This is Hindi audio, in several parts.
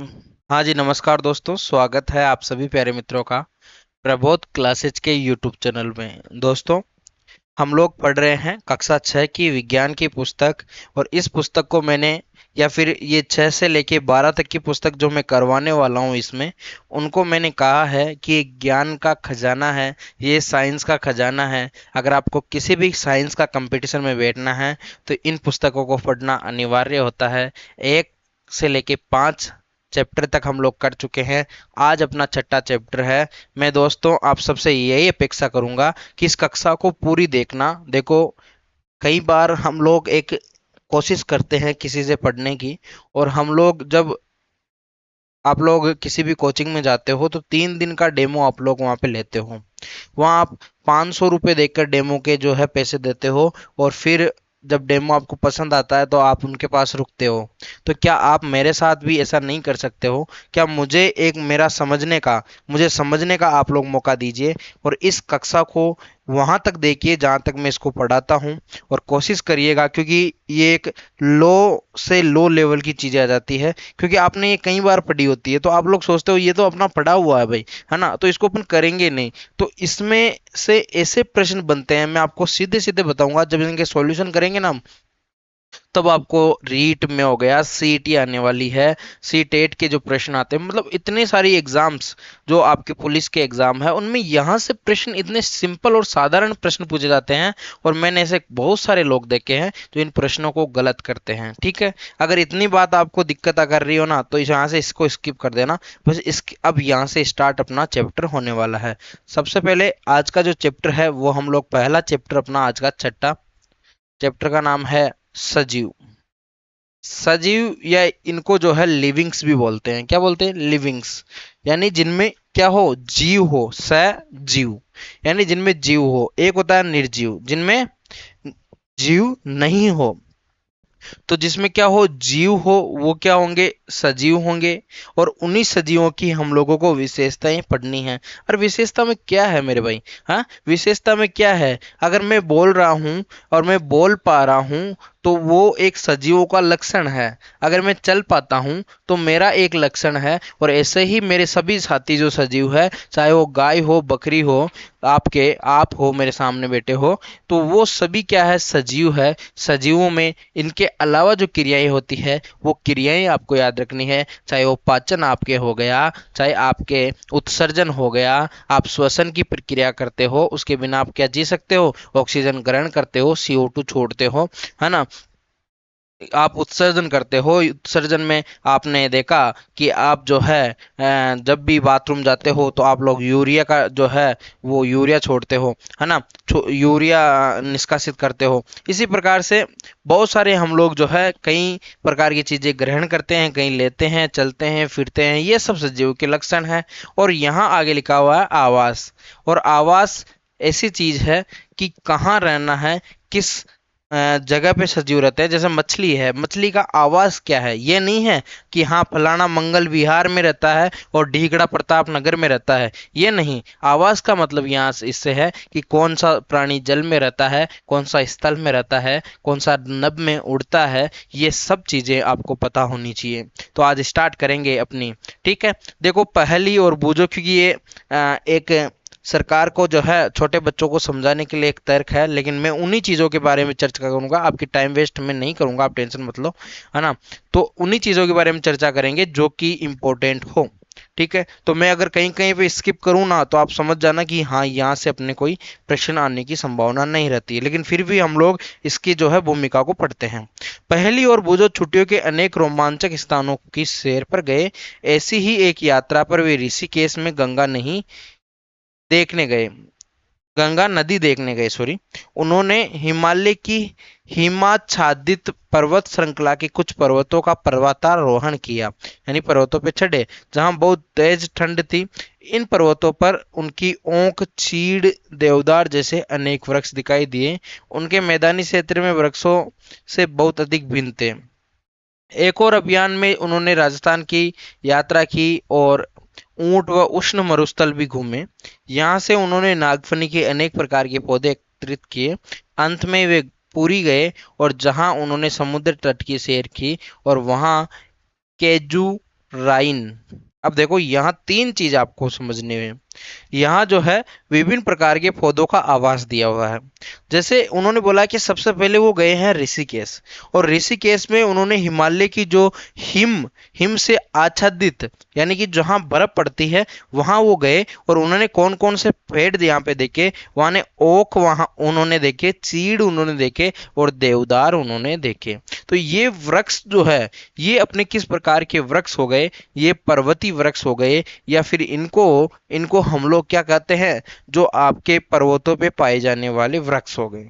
हाँ जी, नमस्कार दोस्तों। स्वागत है आप सभी प्यारे मित्रों का प्रबोध क्लासेज के यूट्यूब चैनल में। दोस्तों, हम लोग पढ़ रहे हैं कक्षा 6 की विज्ञान की पुस्तक। और इस पुस्तक को मैंने, या फिर ये 6 से लेके 12 तक की पुस्तक जो मैं करवाने वाला हूँ इसमें, उनको मैंने कहा है कि ये ज्ञान का खजाना है, ये साइंस का खजाना है। अगर आपको किसी भी साइंस का कंपटीशन में बैठना है तो इन पुस्तकों को पढ़ना अनिवार्य होता है। 1 से लेके 5 चैप्टर तक हम लोग कर चुके हैं। आज अपना छठा चैप्टर है। मैं दोस्तों आप सबसे यही अपेक्षा करूंगा कि इस कक्षा को पूरी देखना। देखो, कई बार हम लोग एक कोशिश करते हैं किसी से पढ़ने की, और हम लोग जब, आप लोग किसी भी कोचिंग में जाते हो तो 3 दिन का डेमो आप लोग वहाँ पे लेते हो। वहाँ आप 500 रुपये देकर डेमो के जो है पैसे देते हो, और फिर जब डेमो आपको पसंद आता है तो आप उनके पास रुकते हो। तो क्या आप मेरे साथ भी ऐसा नहीं कर सकते हो? क्या मुझे एक मेरा मुझे समझने का आप लोग मौका दीजिए, और इस कक्षा को वहां तक देखिए जहां तक मैं इसको पढ़ाता हूँ। और कोशिश करिएगा, क्योंकि ये एक लो से लो लेवल की चीजें आ जाती है। क्योंकि आपने ये कई बार पढ़ी होती है तो आप लोग सोचते हो ये तो अपना पढ़ा हुआ है भाई, है ना, तो इसको अपन करेंगे नहीं। तो इसमें से ऐसे प्रश्न बनते हैं, मैं आपको सीधे सीधे बताऊंगा। जब इनके सॉल्यूशन करेंगे ना, तब आपको रीट में हो गया, सीटी आने वाली है, सीटेट के जो प्रश्न आते हैं, मतलब इतने सारी एग्जाम्स जो आपके पुलिस के एग्जाम है उनमें यहाँ से प्रश्न, इतने सिंपल और साधारण प्रश्न पूछे जाते हैं। और मैंने ऐसे बहुत सारे लोग देखे हैं जो इन प्रश्नों को गलत करते हैं। ठीक है, अगर इतनी बात आपको दिक्कत आ कर रही हो ना, तो यहाँ से इसको स्किप कर देना। बस इस अब यहाँ से स्टार्ट अपना चैप्टर होने वाला है। सबसे पहले आज का जो चैप्टर है वो हम लोग, पहला चैप्टर अपना आज का छठा चैप्टर का नाम है सजीव। सजीव, या इनको जो है लिविंग्स भी बोलते हैं। क्या बोलते हैं? लिविंग्स। यानी जिनमें क्या हो? जीव हो। सजीव यानी जिनमें जीव हो। एक होता है निर्जीव, जिनमें जीव नहीं हो। तो जिसमें क्या हो? जीव हो, वो क्या होंगे? सजीव होंगे। और उन्हीं सजीवों की हम लोगों को विशेषताएं पढ़नी है। और विशेषता में क्या है मेरे भाई? हाँ, विशेषता में क्या है? अगर मैं बोल रहा हूं और मैं बोल पा रहा हूं तो वो एक सजीवों का लक्षण है। अगर मैं चल पाता हूं तो मेरा एक लक्षण है। और ऐसे ही मेरे सभी साथी जो सजीव है, चाहे वो गाय हो, बकरी हो, आप हो, मेरे सामने बैठे हो, तो वो सभी क्या है? सजीव है। सजीवों में इनके अलावा जो क्रियाएं होती है वो क्रियाएं आपको याद रखनी है। चाहे वो पाचन आपके हो गया, चाहे आपके उत्सर्जन हो गया, आप श्वसन की प्रक्रिया करते हो, उसके बिना आप क्या जी सकते हो? ऑक्सीजन ग्रहण करते हो, CO2 छोड़ते हो, है ना। आप उत्सर्जन करते हो, उत्सर्जन में आपने देखा कि आप जो है जब भी बाथरूम जाते हो तो आप लोग यूरिया का जो है वो यूरिया छोड़ते हो, है ना, यूरिया निष्कासित करते हो। इसी प्रकार से बहुत सारे हम लोग जो है कई प्रकार की चीजें ग्रहण करते हैं, कहीं लेते हैं, चलते हैं, फिरते हैं, ये सब सजीव के लक्षण है। और यहाँ आगे लिखा हुआ है आवास। और आवास ऐसी चीज है कि कहाँ रहना है, किस जगह पे सजीव रहते हैं। जैसे मछली है, मछली का आवास क्या है? ये नहीं है कि हाँ फलाना मंगल विहार में रहता है और ढीगड़ा प्रताप नगर में रहता है। ये नहीं। आवास का मतलब यहाँ से इससे है कि कौन सा प्राणी जल में रहता है, कौन सा स्थल में रहता है, कौन सा नभ में उड़ता है, ये सब चीजें आपको पता होनी चाहिए। तो आज स्टार्ट करेंगे अपनी। ठीक है, देखो पहली और बूझो, क्योंकि ये एक सरकार को जो है छोटे बच्चों को समझाने के लिए एक तर्क है, लेकिन मैं उन्हीं चीज़ों के बारे में चर्चा करूंगा। आपकी टाइम वेस्ट मैं नहीं करूंगा, आप टेंशन मत लो, है ना। तो उन्हीं चीज़ों के बारे में चर्चा करेंगे जो कि इम्पोर्टेंट हो। ठीक है, तो मैं अगर कहीं कहीं पे स्किप करूँ ना तो आप समझ जाना कि हाँ यहाँ से अपने कोई प्रश्न आने की संभावना नहीं रहती है, लेकिन फिर भी हम लोग इसकी जो है भूमिका को पढ़ते हैं। पहली और बूझो छुट्टियों के अनेक रोमांचक स्थानों की सैर पर गए। ऐसी ही एक यात्रा पर वे ऋषिकेश में गंगा नहीं देखने गए, गंगा नदी देखने गए, सॉरी। उन्होंने हिमालय की हिमाच्छादित पर्वत श्रृंखला के कुछ पर्वतों का पर्वतारोहण किया, यानी पर्वतों पे चढ़े जहां बहुत तेज ठंड थी। इन पर्वतों पर उनकी ओंक, चीड़, देवदार जैसे अनेक वृक्ष दिखाई दिए। उनके मैदानी क्षेत्र में वृक्षों से बहुत अधिक भिन्न थे। एक और अभियान में उन्होंने राजस्थान की यात्रा की और ऊंट व उष्ण मरुस्थल भी घूमे। यहाँ से उन्होंने नागफनी के अनेक प्रकार के पौधे एकत्रित किए। अंत में वे पुरी गए और जहाँ उन्होंने समुद्र तट की सैर की और वहाँ केजू राइन। अब देखो यहाँ तीन चीज आपको समझनी है। यहाँ जो है विभिन्न प्रकार के पौधों का आवास दिया हुआ है। जैसे उन्होंने बोला कि सबसे पहले वो गए हैं ऋषिकेश, और ऋषिकेश में उन्होंने हिमालय की जो हिम हिम से आच्छादित, यानी कि जहाँ बर्फ पड़ती है वहां वो गए, और उन्होंने कौन कौन से पेड़ यहाँ पे देखे, वहां ने ओक वहां उन्होंने देखे, चीड़ उन्होंने देखे, और देवदार उन्होंने देखे। तो ये वृक्ष जो है, ये अपने किस प्रकार के वृक्ष हो गए, ये पर्वतीय वृक्ष हो गए, या फिर इनको इनको हम लोग क्या कहते हैं, जो आपके पर्वतों पे पाए जाने वाले वृक्ष हो गए।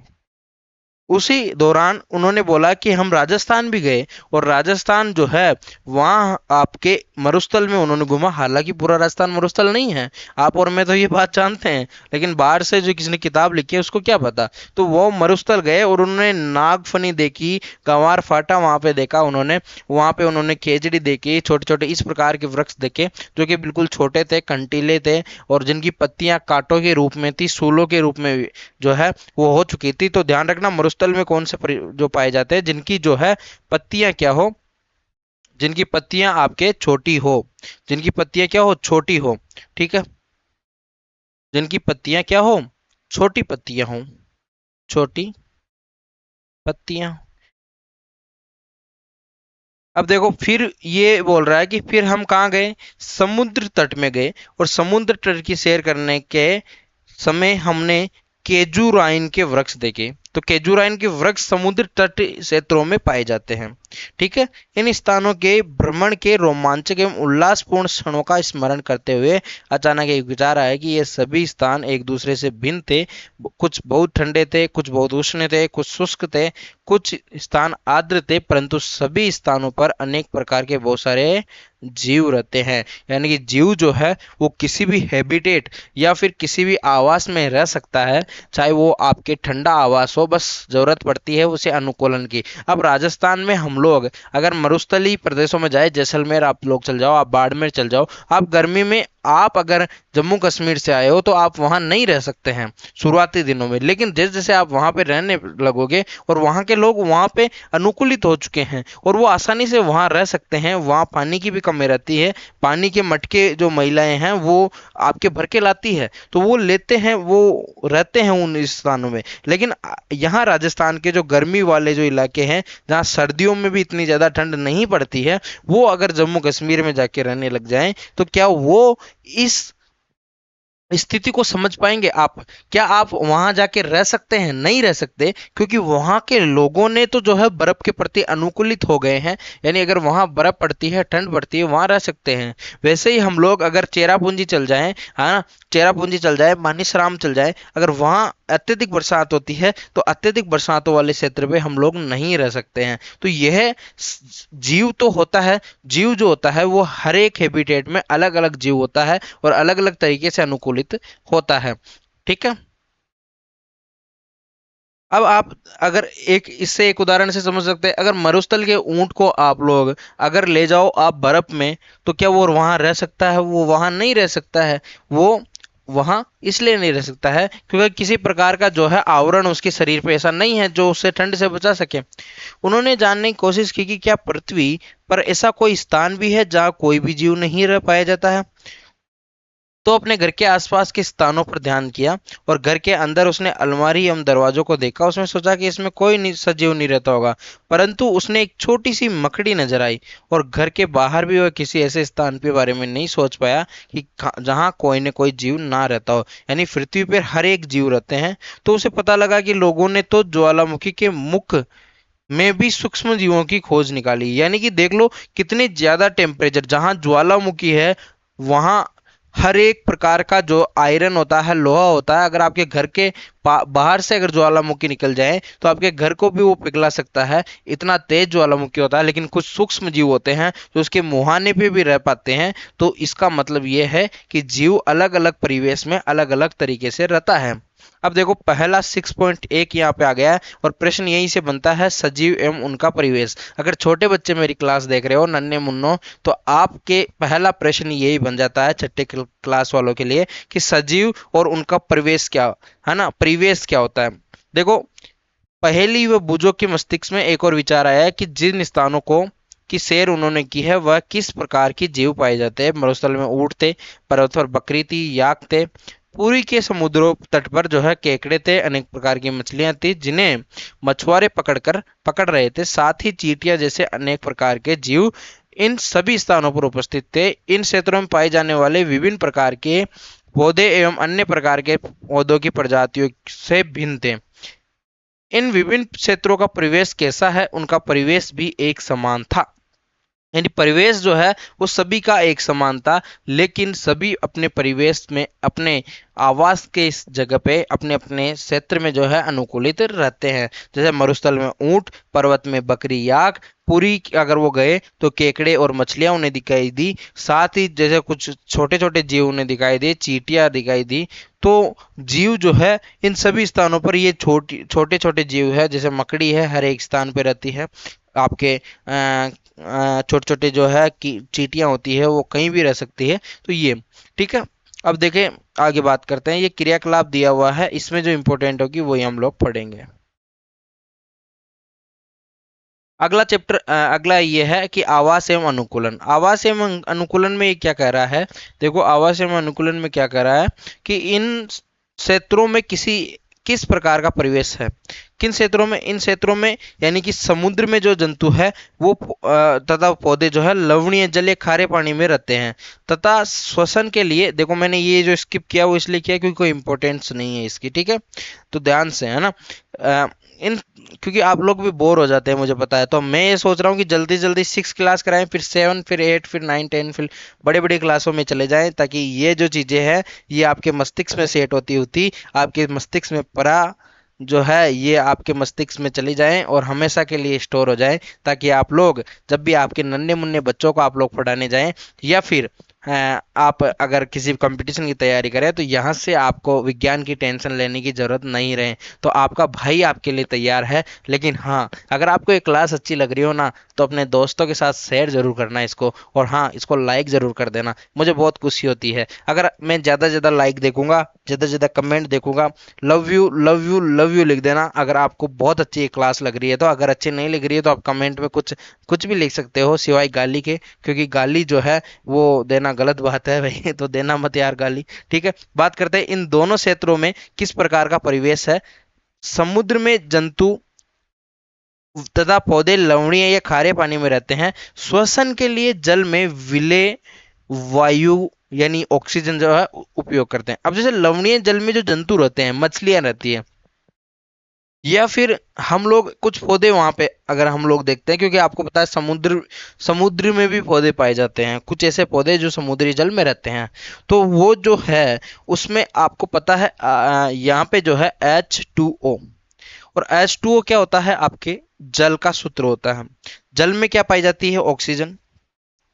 उसी दौरान उन्होंने बोला कि हम राजस्थान भी गए, और राजस्थान जो है वहाँ आपके मरुस्थल में उन्होंने घूमा। हालांकि पूरा राजस्थान मरुस्थल नहीं है, आप और मैं तो ये बात जानते हैं, लेकिन बाहर से जो किसी ने किताब लिखी है उसको क्या पता। तो वो मरुस्थल गए और उन्होंने नागफनी देखी, गंवार फाटा वहां पे देखा उन्होंने। वहां पे उन्होंने खेजड़ी देखी, छोटे छोटे इस प्रकार के वृक्ष देखे, जो कि बिल्कुल छोटे थे, कंटीले थे, और जिनकी पत्तियां कांटों के रूप में थी, सूलों के रूप में जो है वो हो चुकी थी। तो ध्यान रखना, मरुस्थल में कौन से जो पाए जाते हैं, जिनकी जो है पत्तियां क्या हो, जिनकी पत्तियां आपके छोटी हो, जिनकी पत्तियां क्या हो, छोटी हो। ठीक है, जिनकी पत्तियां क्या हो, छोटी पत्तियां हो, छोटी पत्तियां। अब देखो फिर ये बोल रहा है कि फिर हम कहाँ गए, समुद्र तट में गए, और समुद्र तट की सैर करने के समय हमने केजूराइन के वृक्ष देखे। तो केजूराइन के वृक्ष समुद्र तट क्षेत्रों में पाए जाते हैं। ठीक है, इन स्थानों के भ्रमण के रोमांचक एवं उल्लासपूर्ण क्षणों का स्मरण करते हुए अचानक एक विचार आया कि ये सभी स्थान एक दूसरे से भिन्न थे। कुछ बहुत ठंडे थे, कुछ बहुत उष्ण थे, कुछ शुष्क थे, कुछ स्थान आर्द्र थे, परंतु सभी स्थानों पर अनेक प्रकार के बहुत सारे जीव रहते हैं। यानी कि जीव जो है वो किसी भी हैबिटेट या फिर किसी भी आवास में रह सकता है, चाहे वो आपके ठंडा आवास हो, बस जरूरत पड़ती है उसे अनुकूलन की। अब राजस्थान में हम लोग अगर मरुस्थलीय प्रदेशों में जाए, जैसलमेर आप लोग चल जाओ, आप बाड़मेर चल जाओ, आप गर्मी में आप अगर जम्मू कश्मीर से आए हो तो आप वहां नहीं रह सकते हैं शुरुआती दिनों में। लेकिन जैसे जैसे आप वहां पे रहने लगोगे और वहां के लोग वहां पे अनुकूलित हो चुके हैं और वो आसानी से वहां रह सकते हैं, वहां पानी की भी कमी रहती है, पानी के मटके जो महिलाएं हैं वो आपके भर के लाती है, तो वो लेते हैं, वो रहते हैं उन स्थानों में। लेकिन यहाँ राजस्थान के जो गर्मी वाले जो इलाके हैं, जहाँ सर्दियों में भी इतनी ज्यादा ठंड नहीं पड़ती है, वो अगर जम्मू कश्मीर में जाके रहने लग जाएं तो क्या वो इस स्थिति को समझ पाएंगे आप? क्या आप वहां जाके रह सकते हैं? नहीं रह सकते, क्योंकि वहां के लोगों ने तो जो है बर्फ के प्रति अनुकूलित हो गए हैं। यानी अगर वहां बर्फ पड़ती है, ठंड पड़ती है, वहां रह सकते हैं। वैसे ही हम लोग अगर चेरापूंजी चल जाएं, है ना, चेरापूंजी चल जाए, मानिसराम चल जाए, अगर वहां अत्यधिक बरसात होती है तो अत्यधिक बरसातों वाले क्षेत्र पे हम लोग नहीं रह सकते हैं। तो यह जीव तो होता है, जीव जो होता है वो हर एक हैबिटेट में अलग अलग जीव होता है और अलग अलग तरीके से अनुकूलित होता है। ठीक है, अब आप अगर एक इससे एक उदाहरण से समझ सकते हैं, अगर मरुस्थल के ऊंट को आप लोग अगर ले जाओ आप बर्फ में, तो क्या वो वहां रह सकता है? वो वहां नहीं रह सकता है। वो वहां इसलिए नहीं रह सकता है क्योंकि किसी प्रकार का जो है आवरण उसके शरीर पे ऐसा नहीं है जो उसे ठंड से बचा सके। उन्होंने जानने की कोशिश की कि क्या पृथ्वी पर ऐसा कोई स्थान भी है जहाँ कोई भी जीव नहीं रह पाया जाता है। तो अपने घर के आसपास के स्थानों पर ध्यान किया और घर के अंदर उसने अलमारी एवं दरवाजों को देखा। उसने सोचा कि इसमें कोई नहीं, सजीव नहीं रहता होगा, परंतु उसने एक छोटी सी मकड़ी नजर आई। और घर के बाहर भी वह किसी ऐसे स्थान के बारे में नहीं सोच पाया कि जहाँ कोई न कोई जीव ना रहता हो। यानी पृथ्वी पर हर एक जीव रहते हैं। तो उसे पता लगा कि लोगों ने तो ज्वालामुखी के मुख में भी सूक्ष्म जीवों की खोज निकाली। यानी कि देख लो कितने ज्यादा टेम्परेचर, जहां ज्वालामुखी है वहां हर एक प्रकार का जो आयरन होता है, लोहा होता है, अगर आपके घर के बाहर से अगर ज्वालामुखी निकल जाए तो आपके घर को भी वो पिघला सकता है, इतना तेज ज्वालामुखी होता है। लेकिन कुछ सूक्ष्म जीव होते हैं जो उसके मुहाने पे भी रह पाते हैं। तो इसका मतलब ये है कि जीव अलग अलग परिवेश में अलग अलग तरीके से रहता है। अब देखो पहला 6.1 यहाँ पे आ गया है और प्रश्न यहीं से बनता है, सजीव एवं उनका परिवेश। अगर छोटे बच्चे मेरी क्लास देख रहे हो, नन्हे मुन्नो, तो आपके पहला प्रश्न यही बन जाता है छठे क्लास वालों के लिए कि सजीव और उनका परिवेश क्या है, ना, परिवेश क्या होता है। देखो पहेली व बुझों के मस्तिष्क में एक और विचार आया है कि जिन स्थानों को की सैर उन्होंने की है वह किस प्रकार की जीव पाए जाते हैं। मरुस्थल में ऊंट थे, पर्वत पर बकरी थी, याक थे, पुरी के समुद्रों तट पर जो है केकड़े थे, अनेक प्रकार की मछलियां थी जिन्हें मछुआरे पकड़ रहे थे, साथ ही चींटियां जैसे अनेक प्रकार के जीव इन सभी स्थानों पर उपस्थित थे। इन क्षेत्रों में पाए जाने वाले विभिन्न प्रकार के पौधे एवं अन्य प्रकार के पौधों की प्रजातियों से भिन्न थे। इन विभिन्न क्षेत्रों का परिवेश कैसा है, उनका परिवेश भी एक समान था। यानी परिवेश जो है वो सभी का एक समान था, लेकिन सभी अपने परिवेश में, अपने आवास के इस जगह पे, अपने अपने क्षेत्र में जो है अनुकूलित रहते हैं। जैसे मरुस्थल में ऊंट, पर्वत में बकरी याक, पुरी अगर वो गए तो केकड़े और मछलियां उन्हें दिखाई दी, साथ ही जैसे कुछ छोटे छोटे जीव उन्हें दिखाई दे, चींटियां दिखाई दी। तो जीव जो है इन सभी स्थानों पर ये छोटे छोटे जीव है, जैसे मकड़ी है हर एक स्थान पे रहती है, आपके छोटे छोटे जो है कि चींटियां होती है वो कहीं भी रह सकती है। तो ये ठीक है। अब देखें, आगे बात करते हैं। ये क्रियाकलाप दिया हुआ है, इसमें जो इंपॉर्टेंट होगी वही हम लोग पढ़ेंगे। अगला चैप्टर, अगला ये है कि आवास एवं अनुकूलन। आवास एवं अनुकूलन में ये क्या कह रहा है, देखो आवास एवं अनुकूलन में क्या कह रहा है कि इन क्षेत्रों में किस प्रकार का परिवेश है। किन क्षेत्रों में, इन क्षेत्रों में यानी कि समुद्र में जो जंतु है वो तथा पौधे जो है लवणीय जल या खारे पानी में रहते हैं, तथा श्वसन के लिए, देखो मैंने ये जो स्किप किया वो इसलिए किया क्योंकि कोई इंपॉर्टेंस नहीं है इसकी, ठीक है, तो ध्यान से, है ना। इन क्योंकि आप लोग भी बोर हो जाते हैं मुझे पता है, तो मैं ये सोच रहा हूँ कि जल्दी जल्दी 6 क्लास कराएं, फिर 7, फिर 8, फिर 9, 10, फिर बड़े बड़े क्लासों में चले जाएं, ताकि ये जो चीज़ें हैं ये आपके मस्तिष्क में सेट होती होती आपके मस्तिष्क में परा जो है ये आपके मस्तिष्क में चली जाएं और हमेशा के लिए स्टोर हो जाएं, ताकि आप लोग जब भी आपके नन्हे मुन्ने बच्चों को आप लोग पढ़ाने जाएं, या फिर आप अगर किसी कंपटीशन की तैयारी करें, तो यहाँ से आपको विज्ञान की टेंशन लेने की जरूरत नहीं रहे। तो आपका भाई आपके लिए तैयार है। लेकिन हाँ, अगर आपको ये क्लास अच्छी लग रही हो ना, तो अपने दोस्तों के साथ शेयर जरूर करना इसको, और हाँ इसको लाइक जरूर कर देना, मुझे बहुत खुशी होती है अगर मैं ज़्यादा से ज़्यादा लाइक देखूंगा, ज़्यादा से ज़्यादा कमेंट देखूंगा। Love you love you love you लिख देना अगर आपको बहुत अच्छी क्लास लग रही है। तो अगर अच्छी नहीं लग रही है तो आप कमेंट में कुछ कुछ भी लिख सकते हो सिवाय गाली के, क्योंकि गाली जो है वो देना गलत बात है भाई, तो देना मत यार गाली, ठीक है। बात करते हैं इन दोनों क्षेत्रों में किस प्रकार का परिवेश है। समुद्र में जंतु तथा पौधे लवणीय या खारे पानी में रहते हैं। श्वसन के लिए जल में विलेय वायु यानी ऑक्सीजन जो है उपयोग करते हैं। अब जैसे लवणीय जल में जो जंतु रहते हैं, मछलियां रहती है, या फिर हम लोग कुछ पौधे वहां पे अगर हम लोग देखते हैं, क्योंकि आपको पता है समुद्र में भी पौधे पाए जाते हैं, कुछ ऐसे पौधे जो समुद्री जल में रहते हैं। तो वो जो है उसमें आपको पता है यहाँ पे जो है H2O, और H2O क्या होता है, आपके जल का सूत्र होता है। जल में क्या पाई जाती है, ऑक्सीजन।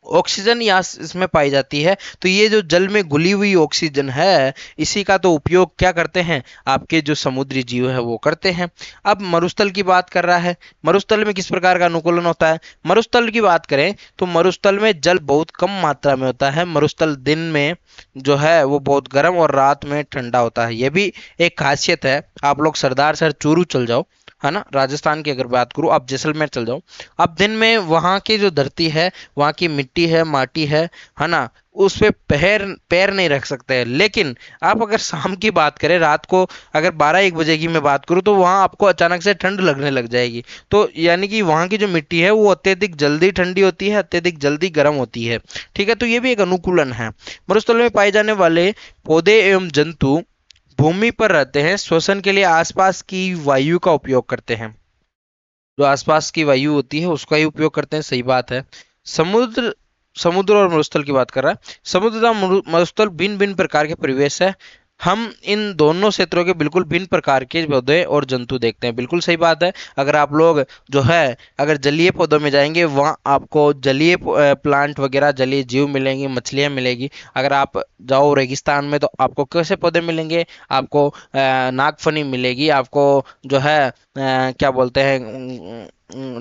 ऑक्सीजन यहाँ इसमें पाई जाती है। तो ये जो जल में घुली हुई ऑक्सीजन है, इसी का तो उपयोग क्या करते हैं, आपके जो समुद्री जीव है वो करते हैं। अब मरुस्थल की बात कर रहा है, मरुस्थल में किस प्रकार का अनुकूलन होता है। मरुस्थल की बात करें तो मरुस्थल में जल बहुत कम मात्रा में होता है। मरुस्थल दिन में जो है वो बहुत गर्म और रात में ठंडा होता है। ये भी एक खासियत है। आप लोग सरदार सर चूरू चल जाओ, है ना, राजस्थान की अगर बात करूँ, आप जैसलमेर चल जाओ, आप दिन में वहाँ की जो धरती है, वहाँ की मिट्टी है, माटी है ना, उस पे पैर पैर नहीं रख सकते हैं। लेकिन आप अगर शाम की बात करें, रात को अगर 12-1 बजे की मैं बात करूँ, तो वहाँ आपको अचानक से ठंड लगने लग जाएगी। तो यानी कि वहाँ की जो मिट्टी है वो अत्यधिक जल्दी ठंडी होती है, अत्यधिक जल्दी गर्म होती है, ठीक है। तो ये भी एक अनुकूलन है। मरुस्थल में पाए जाने वाले पौधे एवं जंतु भूमि पर रहते हैं, श्वसन के लिए आसपास की वायु का उपयोग करते हैं। जो आसपास की वायु होती है उसका ही उपयोग करते हैं, सही बात है। समुद्र समुद्र और मरुस्थल की बात कर रहा है। समुद्र तथा मरुस्थल भिन्न भिन्न प्रकार के परिवेश है। हम इन दोनों क्षेत्रों के बिल्कुल भिन्न प्रकार के पौधे और जंतु देखते हैं, बिल्कुल सही बात है। अगर आप लोग जो है अगर जलीय पौधों में जाएंगे, वहाँ आपको जलीय प्लांट वगैरह, जलीय जीव मिलेंगी, मछलियाँ मिलेगी। अगर आप जाओ रेगिस्तान में तो आपको कैसे पौधे मिलेंगे, आपको नागफनी मिलेगी, आपको जो है क्या बोलते हैं,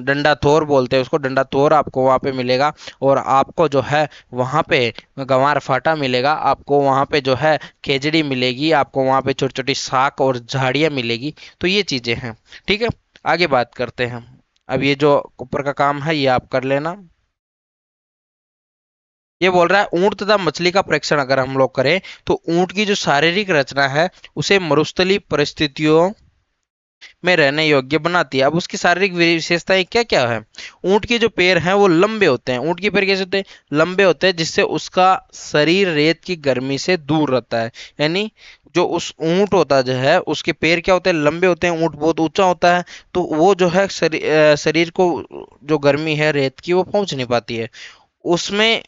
डंडा थोर बोलते हैं उसको, डंडा थोर आपको वहाँ पे मिलेगा। और आपको जो है वहाँ पे गंवार फाटा मिलेगा, आपको वहाँ पे जो है खेजड़ी मिलेगी, आपको वहाँ पे छोटी छोटी शाख और झाड़ियाँ मिलेगी। तो ये चीज़ें हैं, ठीक है। आगे बात करते हैं। अब ये जो ऊपर का काम है ये आप कर लेना। ये बोल रहा है ऊंट तथा मछली का परीक्षण अगर हम लोग करें तो ऊंट की जो शारीरिक रचना है उसे मरुस्थलीय परिस्थितियों में रहने योग्य बनाती है। अब उसकी शारीरिक विशेषताएं क्या क्या है? ऊंट के जो पैर हैं वो लंबे होते हैं। ऊंट के पैर कैसे होते हैं? लंबे होते हैं, जिससे उसका शरीर रेत की गर्मी से दूर रहता है। यानी जो उस ऊंट होता जो है उसके पैर क्या होते हैं? लंबे होते हैं। ऊंट बहुत ऊंचा होता है तो वो जो है शरीर को जो गर्मी है रेत की वो पहुंच नहीं पाती है। उसमें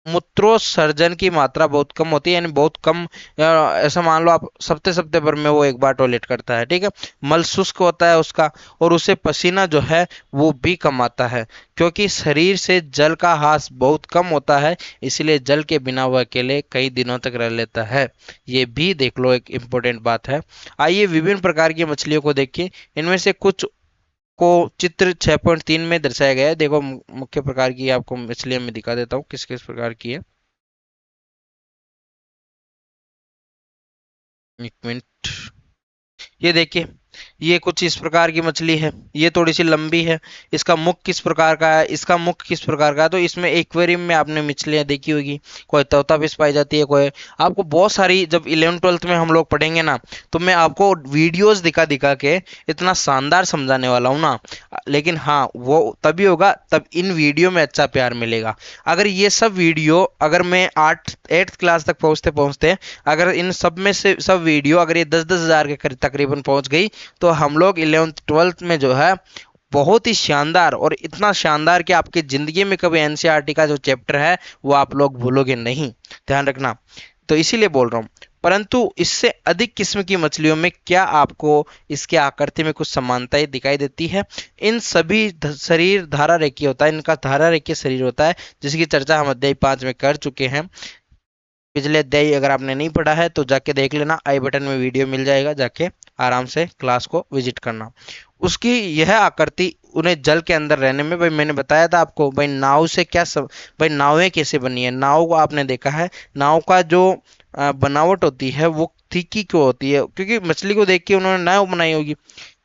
मूत्रोत्सर्जन की मात्रा बहुत कम होती है, यानी बहुत कम। ऐसा मान लो आप सप्ते सप्ते भर में वो एक बार टॉयलेट करता है, ठीक है। मल शुष्क होता है उसका, और उसे पसीना जो है वो भी कम आता है, क्योंकि शरीर से जल का ह्रास बहुत कम होता है, इसलिए जल के बिना वह अकेले कई दिनों तक रह लेता है। ये भी देख लो, एक इम्पोर्टेंट बात है। आइए विभिन्न प्रकार की मछलियों को देखिए। इनमें से कुछ को चित्र 6.3 में दर्शाया गया है। देखो मुख्य प्रकार की आपको मछलियां मैं दिखा देता हूँ किस किस प्रकार की है। एक मिनट। ये देखिए, ये कुछ इस प्रकार की मछली है। ये थोड़ी सी लंबी है। इसका मुख किस प्रकार का है? इसका मुख किस प्रकार का है? तो इसमें एक्वेरियम में आपने मछलियां देखी होगी, कोई तोता फिश पाई जाती है, कोई आपको बहुत सारी। जब 11th 12th में हम लोग पढ़ेंगे ना, तो मैं आपको वीडियोस दिखा दिखा के इतना शानदार समझाने वाला हूँ ना। लेकिन हाँ, वो तभी होगा तब इन वीडियो में अच्छा प्यार मिलेगा। अगर ये सब वीडियो, अगर मैं 8th क्लास तक पहुंचते पहुंचते, अगर इन सब में से सब वीडियो अगर ये 10-10 हज़ार के करीब तकरीबन पहुंच गई, तो हम लोग 11th 12th में जो है बहुत ही शानदार, और इतना शानदार कि आपकी जिंदगी में कभी एनसीईआरटी का जो चैप्टर है वो आप लोग भूलोगे नहीं। ध्यान रखना। तो इसीलिए बोल रहा हूँ। परंतु इससे अधिक किस्म की मछलियों में क्या आपको इसके आकृति में कुछ समानताएं दिखाई देती है? इन सभी शरीर धारा रेखीय होता है, इनका धारा रेखीय शरीर होता है, जिसकी चर्चा हम अध्याय 5 में कर चुके हैं। पिछले अध्याय अगर आपने नहीं पढ़ा है तो जाके देख लेना, आई बटन में वीडियो मिल जाएगा, जाके आराम से क्लास को विजिट करना। उसकी यह आकृति उन्हें जल के अंदर रहने में, भाई मैंने बताया था आपको, भाई नाव से क्या सब, भाई नावें कैसे बनी है? नाव को आपने देखा है, नाव का जो बनावट होती है वो तीखी क्यों होती है? क्योंकि मछली को देख के उन्होंने नाव बनाई होगी।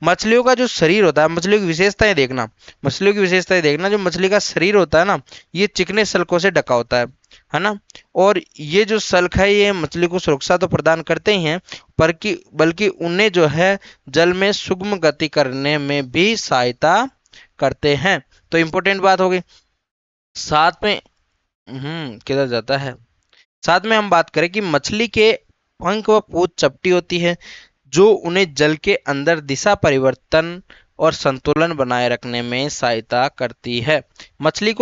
मछलियों का जो शरीर होता है, मछलियों की विशेषताएं देखना, मछलियों की विशेषताएं देखना। जो मछली का शरीर होता है ना, ये चिकने सल्कों से ढका होता है ना। और ये जो सल्क है ये मछली को सुरक्षा तो प्रदान करते ही हैं, पर कि बल्कि उन्हें जो है जल में सुगम गति करने में भी सहायता करते हैं। तो इंपॉर्टेंट बात हो गई। साथ में किधर जाता है? साथ में हम बात करें कि मछली के पंख व पूंछ चपटी होती है, जो उन्हें जल के अंदर दिशा परिवर्तन और संतुलन बनाए रखने में सहायता करती है। मछली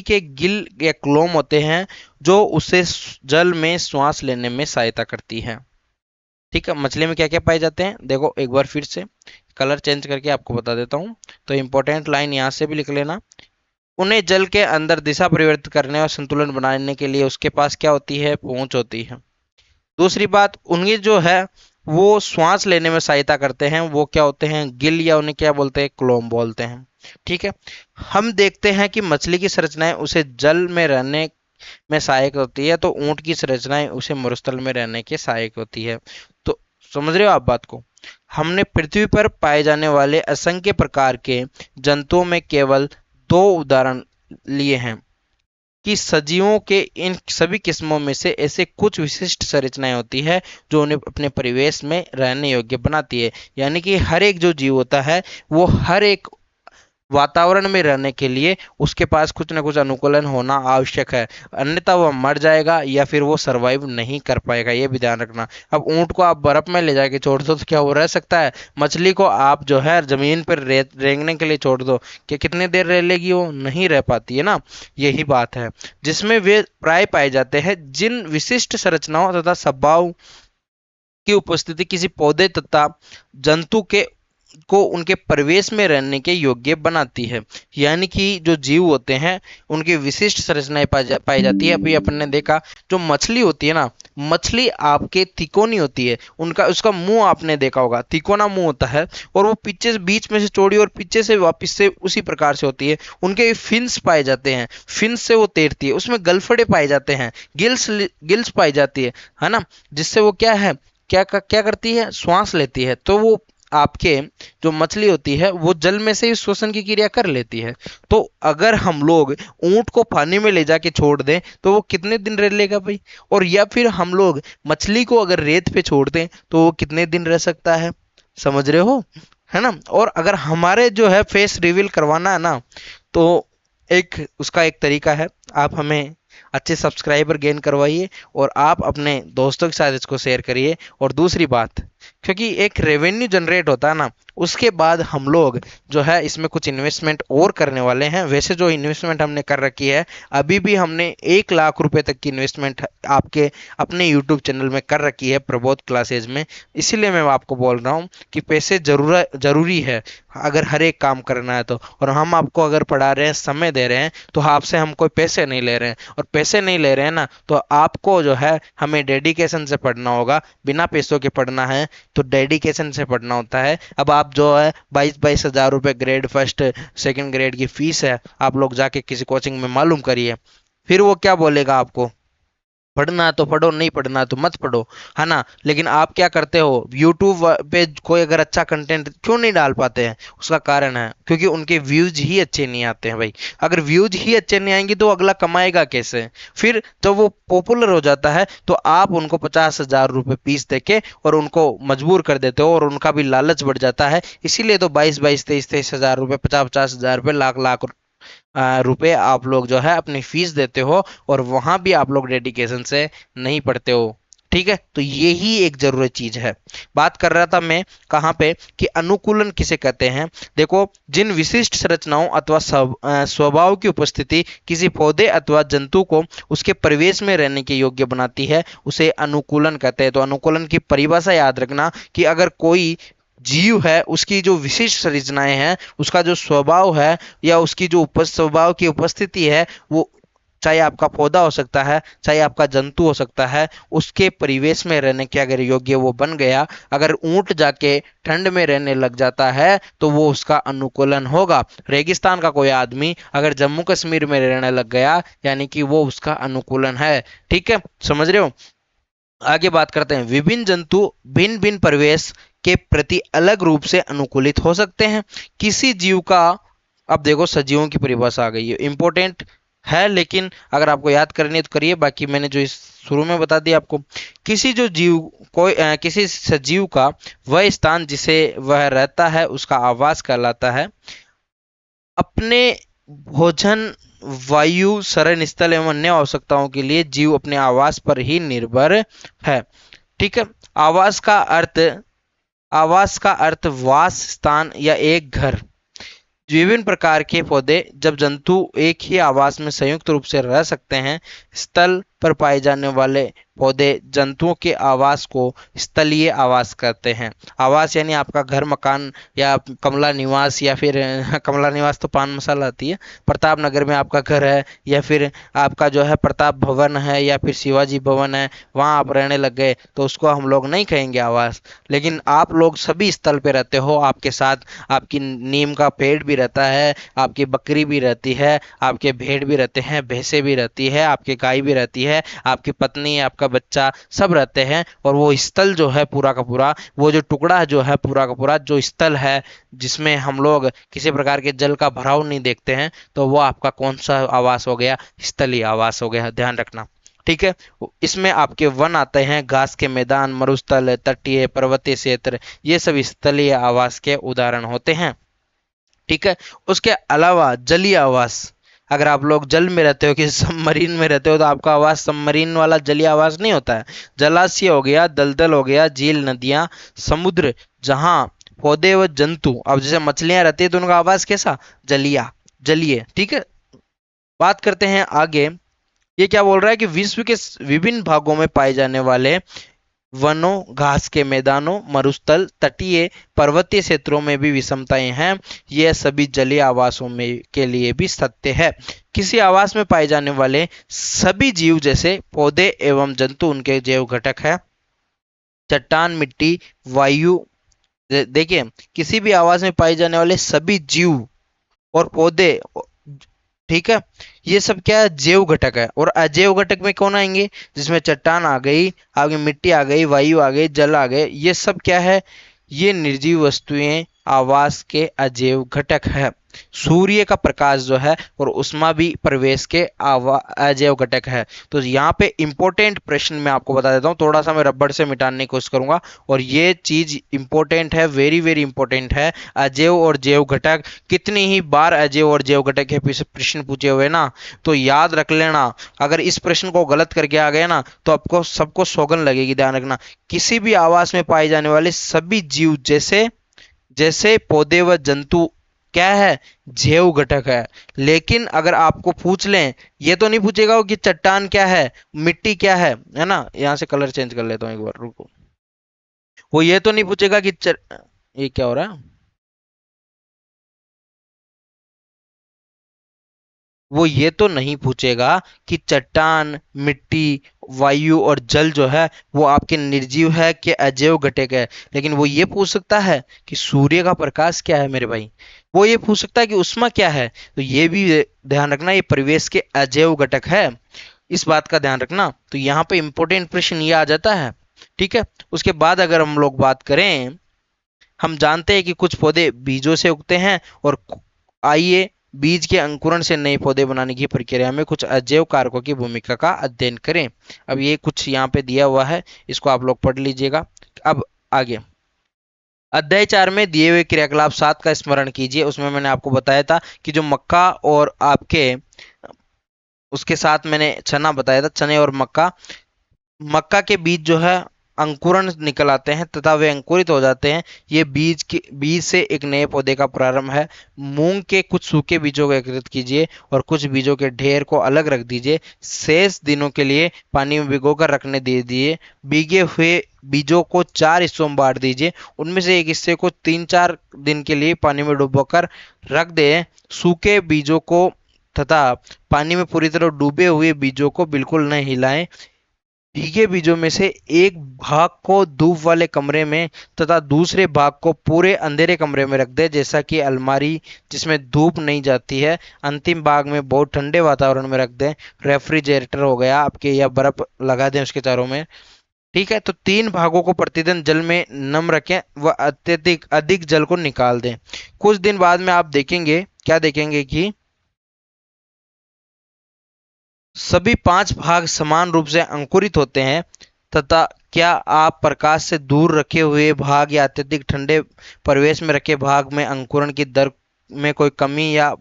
के गिल या क्लोम होते हैं, जो उसे जल में श्वास लेने में सहायता करती है। ठीक है, मछली में क्या क्या पाए जाते हैं देखो एक बार फिर से कलर चेंज करके आपको बता देता हूँ। तो इंपॉर्टेंट लाइन यहाँ से भी लिख लेना। उन्हें जल के अंदर दिशा परिवर्तित करने और संतुलन बनाने के लिए उसके पास क्या होती है? पूंछ होती है। दूसरी बात, उन्हें जो है वो श्वास लेने में सहायता करते हैं, वो क्या होते हैं? गिल, या उन्हें क्या बोलते हैं? क्लोम बोलते हैं। ठीक है। हम देखते हैं कि मछली की संरचनाएं उसे जल में रहने में सहायक होती है, तो ऊंट की संरचनाएं उसे मरुस्थल में रहने के सहायक होती है। तो समझ रहे हो आप बात को? हमने पृथ्वी पर पाए जाने वाले असंख्य प्रकार के जंतुओं में केवल दो उदाहरण लिए हैं कि सजीवों के इन सभी किस्मों में से ऐसे कुछ विशिष्ट संरचनाएं होती है जो उन्हें अपने परिवेश में रहने योग्य बनाती है। यानी कि हर एक जो जीव होता है वो हर एक वातावरण में रहने के लिए उसके पास कुछ ना कुछ अनुकूलन होना आवश्यक है, अन्यथा वह मर जाएगा या फिर वो सरवाइव नहीं कर पाएगा। ये भी ध्यान रखना। अब ऊंट को आप बर्फ में ले जाके छोड़ दो तो क्या वो रह सकता है? मछली को आप जो है जमीन पर रेंगने के लिए छोड़ दो, कि कितनी देर रह लेगी? वो नहीं रह पाती है ना। यही बात है जिसमें वे प्राय पाए जाते हैं। जिन विशिष्ट संरचनाओं तथा स्वभाव की उपस्थिति किसी पौधे तथा जंतु के को उनके परिवेश में रहने के योग्य बनाती है। यानी कि जो जीव होते हैं उनकी विशिष्ट संरचनाएं पाई जाती है। अभी अपन ने देखा जो मछली होती है ना, मछली आपके तिकोनी होती है। उनका उसका मुंह आपने देखा होगा, तिकोना मुंह होता है, और वो पीछे से बीच में से चौड़ी और पीछे से वापस से उसी प्रकार से होती है। उनके फिन्स पाए जाते हैं, फिन्स से वो तैरती है। उसमें गलफड़े पाए जाते हैं, गिल्स पाई जाती है ना, जिससे वो क्या है, क्या करती है? श्वास लेती है। तो वो आपके जो मछली होती है वो जल में से ही श्वसन की क्रिया कर लेती है। तो अगर हम लोग ऊंट को पानी में ले जाके छोड़ दें तो वो कितने दिन रह लेगा भाई? और या फिर हम लोग मछली को अगर रेत पे छोड़ दें तो वो कितने दिन रह सकता है? समझ रहे हो, है ना? और अगर हमारे जो है फेस रिवील करवाना है ना, तो उसका एक तरीका है, आप हमें अच्छे सब्सक्राइबर गेन करवाइए और आप अपने दोस्तों के साथ इसको शेयर करिए। और दूसरी बात, क्योंकि एक रेवेन्यू जनरेट होता है ना, उसके बाद हम लोग जो है इसमें कुछ इन्वेस्टमेंट और करने वाले हैं। वैसे जो इन्वेस्टमेंट हमने कर रखी है, अभी भी हमने 1 लाख रुपए तक की इन्वेस्टमेंट आपके अपने यूट्यूब चैनल में कर रखी है प्रबोध क्लासेज में। इसीलिए मैं आपको बोल रहा हूँ कि पैसे जरूरी है अगर हर एक काम करना है तो। और हम आपको अगर पढ़ा रहे हैं, समय दे रहे हैं, तो आपसे हम कोई पैसे नहीं ले रहे हैं। और पैसे नहीं ले रहे हैं ना, तो आपको जो है हमें डेडिकेशन से पढ़ना होगा। बिना पैसों के पढ़ना है तो डेडिकेशन से पढ़ना होता है। अब आप जो है 22,000 रुपये ग्रेड फर्स्ट सेकंड ग्रेड की फीस है, आप लोग जाके किसी कोचिंग में मालूम करिए, फिर वो क्या बोलेगा आपको? पढ़ना तो पढ़ो, नहीं पढ़ना तो मत पढ़ो, है ना? लेकिन आप क्या करते हो, यूट्यूब पे कोई अगर अच्छा कंटेंट क्यों नहीं डाल पाते हैं? उसका कारण है क्योंकि उनके व्यूज ही अच्छे नहीं आते हैं भाई। अगर व्यूज ही अच्छे नहीं आएंगे तो अगला कमाएगा कैसे? फिर जब वो पॉपुलर हो जाता है तो आप उनको 50,000 रुपये फीस देके और उनको मजबूर कर देते हो, और उनका भी लालच बढ़ जाता है। इसीलिए तो 22-22, 23-23 हजार रुपये, 50-50 हजार रुपये, लाख लाख रुपए आप लोग जो है अपनी फीस देते हो, और वहां भी आप लोग डेडिकेशन से नहीं पढ़ते हो। ठीक है, तो यही एक जरूरी चीज है। बात कर रहा था मैं कहाँ पे, कि अनुकूलन किसे कहते हैं। देखो, जिन विशिष्ट संरचनाओं अथवा स्वभाव की उपस्थिति किसी पौधे अथवा जंतु को उसके परिवेश में रहने के योग्य बनाती है, उसे अनुकूलन कहते हैं। तो अनुकूलन की परिभाषा याद रखना कि अगर कोई जीव है, उसकी जो विशिष्ट संरचनाएं हैं, उसका जो स्वभाव है, या उसकी जो स्वभाव की उपस्थिति है, वो चाहे आपका पौधा हो सकता है, चाहे आपका जंतु हो सकता है, उसके परिवेश में रहने के अगर योग्य वो बन गया। अगर ऊंट जाके ठंड में रहने लग जाता है तो वो उसका अनुकूलन होगा। रेगिस्तान का कोई आदमी अगर जम्मू कश्मीर में रहने लग गया, यानी कि वो उसका अनुकूलन है। ठीक है, समझ रहे हो? आगे बात करते हैं, विभिन्न जंतु भिन्न भिन्न परिवेश के प्रति अलग रूप से अनुकूलित हो सकते हैं। किसी जीव का, अब देखो सजीवों की परिभाषा आ गई है, इंपॉर्टेंट है, लेकिन अगर आपको याद करनी है तो करिए, बाकी मैंने जो इस शुरू में बता दिया आपको। किसी जो जीव कोई किसी सजीव का वह स्थान जिसे वह रहता है उसका आवास कहलाता है। अपने भोजन, वायु, शरण स्थल एवं अन्य आवश्यकताओं के लिए जीव अपने आवास पर ही निर्भर है। ठीक है, आवास का अर्थ वास स्थान या एक घर। विभिन्न प्रकार के पौधे जब जंतु एक ही आवास में संयुक्त रूप से रह सकते हैं। स्थल पर पाए जाने वाले पौधे जंतुओं के आवास को स्थलीय आवास कहते हैं। आवास यानी आपका घर, मकान, या कमला निवास, या फिर कमला निवास तो पान मसाला आती है, प्रताप नगर में आपका घर है, या फिर आपका जो है प्रताप भवन है, या फिर शिवाजी भवन है, वहाँ आप रहने लग गए तो उसको हम लोग नहीं कहेंगे आवास। लेकिन आप लोग सभी स्थल पे रहते हो, आपके साथ आपकी नीम का पेड़ भी रहता है, आपकी बकरी भी रहती है, आपके भेड़ भी रहते हैं, भैंसे भी रहती है, आपकी गाय भी रहती है, आपकी पत्नी, आपका बच्चा, सब रहते हैं। और वो स्थल जो है पूरा का पूरा, वो जो टुकड़ा जो है पूरा का पूरा जो स्थल है, जिसमें हम लोग किसी प्रकार के जल का भराव नहीं देखते हैं, तो वो आपका कौन सा आवास हो गया? स्थलीय आवास हो गया, ध्यान रखना। ठीक है, इसमें आपके वन आते हैं, घास के मैदान, मरुस्थल, तटीय, पर्वतीय क्षेत्र, ये सब स्थलीय आवास के उदाहरण होते हैं। ठीक है, उसके अलावा जलीय आवास, अगर आप लोग जल में रहते हो, किसी सबमरीन में रहते हो, तो आपका आवास सबमरीन वाला जलीय आवास नहीं होता है। जलाशय हो गया, दलदल हो गया, झील, नदियां, समुद्र, जहां पौधे व जंतु, अब जैसे मछलियां रहती है तो उनका आवास कैसा? जलिया, जलीय। ठीक है, बात करते हैं आगे। ये क्या बोल रहा है कि विश्व के विभिन्न भागों में पाए जाने वाले वनों, घास के मैदानों, मरुस्थल, तटीय, पर्वतीय क्षेत्रों में भी विषमताएं हैं। यह सभी जलीय आवासों में के लिए भी सत्य है। किसी आवास में पाए जाने वाले सभी जीव जैसे पौधे एवं जंतु उनके जैव घटक है। चट्टान, मिट्टी, वायु, देखिए, किसी भी आवास में पाए जाने वाले सभी जीव और पौधे, ठीक है, ये सब क्या है? जैव घटक है। और अजैव घटक में कौन आएंगे? जिसमें चट्टान आ गई, आगे मिट्टी आ गई, वायु आ गई, जल आ गए, ये सब क्या है? ये निर्जीव वस्तुएं आवास के अजैव घटक है। सूर्य का प्रकाश जो है और उष्मा भी प्रवेश के अजैव घटक है। तो यहाँ पे इंपॉर्टेंट प्रश्न मैं आपको बता देता हूँ, थोड़ा सा मैं रबड़ से मिटाने की कोशिश करूंगा, और ये चीज इंपॉर्टेंट है, वेरी वेरी इंपॉर्टेंट है। अजैव और जैव घटक, कितनी ही बार अजैव और जैव घटक के प्रश्न पूछे हुए ना, तो याद रख लेना। अगर इस प्रश्न को गलत करके आ गए ना तो आपको सबको सौगंध लगेगी। ध्यान रखना, किसी भी आवास में पाए जाने वाले सभी जीव, जैसे जैसे पौधे व जंतु, क्या है, जैव घटक है। लेकिन अगर आपको पूछ लें, ये तो नहीं पूछेगा कि चट्टान क्या है, मिट्टी क्या है ना। यहां से कलर चेंज कर लेता हूँ एक बार, रुको। वो ये तो नहीं पूछेगा कि ये क्या हो रहा है, वो ये तो नहीं पूछेगा कि चट्टान, मिट्टी, वायु और जल जो है वो आपके निर्जीव है कि अजैव घटक है। लेकिन वो ये पूछ सकता है कि सूर्य का प्रकाश क्या है मेरे भाई, वो ये पूछ सकता है कि उष्मा क्या है। तो ये भी ध्यान रखना, ये परिवेश के अजैव घटक है, इस बात का ध्यान रखना। तो यहाँ पे इंपॉर्टेंट प्रश्न ये आ जाता है। ठीक है, उसके बाद अगर हम लोग बात करें, हम जानते हैं कि कुछ पौधे बीजों से उगते हैं, और आइए बीज के अंकुरण से नए पौधे बनाने की प्रक्रिया में कुछ अजैव कारकों की भूमिका का अध्ययन करें। अब ये कुछ यहाँ पे दिया हुआ है, इसको आप लोग पढ़ लीजिएगा। अब आगे अध्याय 4 में दिए हुए क्रियाकलाप 7 का स्मरण कीजिए। उसमें मैंने आपको बताया था कि जो मक्का और आपके, उसके साथ मैंने चना बताया था, चने और मक्का, मक्का के बीज जो है अंकुरण निकल आते हैं तथा वे अंकुरित हो जाते हैं। ये बीज से एक नए पौधे का प्रारंभ है। मूंग के कुछ सूखे बीजों को एकत्रित कीजिए और कुछ बीजों के ढेर को अलग रख दीजिए। शेष दिनों के लिए पानी में भिगोकर रखने दे दिए। भीगे हुए बीजों को 4 हिस्सों में बांट दीजिए। उनमें से एक हिस्से को 3-4 दिन के लिए पानी में डुबोकर रख दें। सूखे बीजों को तथा पानी में पूरी तरह डूबे हुए बीजों को बिल्कुल न हिलाएं। भीगे बीजों में से एक भाग को धूप वाले कमरे में तथा दूसरे भाग को पूरे अंधेरे कमरे में रख दे, जैसा कि अलमारी जिसमें धूप नहीं जाती है। अंतिम भाग में बहुत ठंडे वातावरण में रख दें, रेफ्रिजरेटर हो गया आपके, या बर्फ लगा दें उसके चारों में। ठीक है, तो 3 भागों को प्रतिदिन जल में नम रखें व अत्यधिक अधिक जल को निकाल दें। कुछ दिन बाद में आप देखेंगे, क्या देखेंगे कि सभी 5 भाग समान रूप से अंकुरित होते हैं, तथा क्या आप प्रकाश से दूर रखे हुए भाग या अत्यधिक ठंडे परिवेश में रखे भाग में अंकुरण की दर में कोई कमी या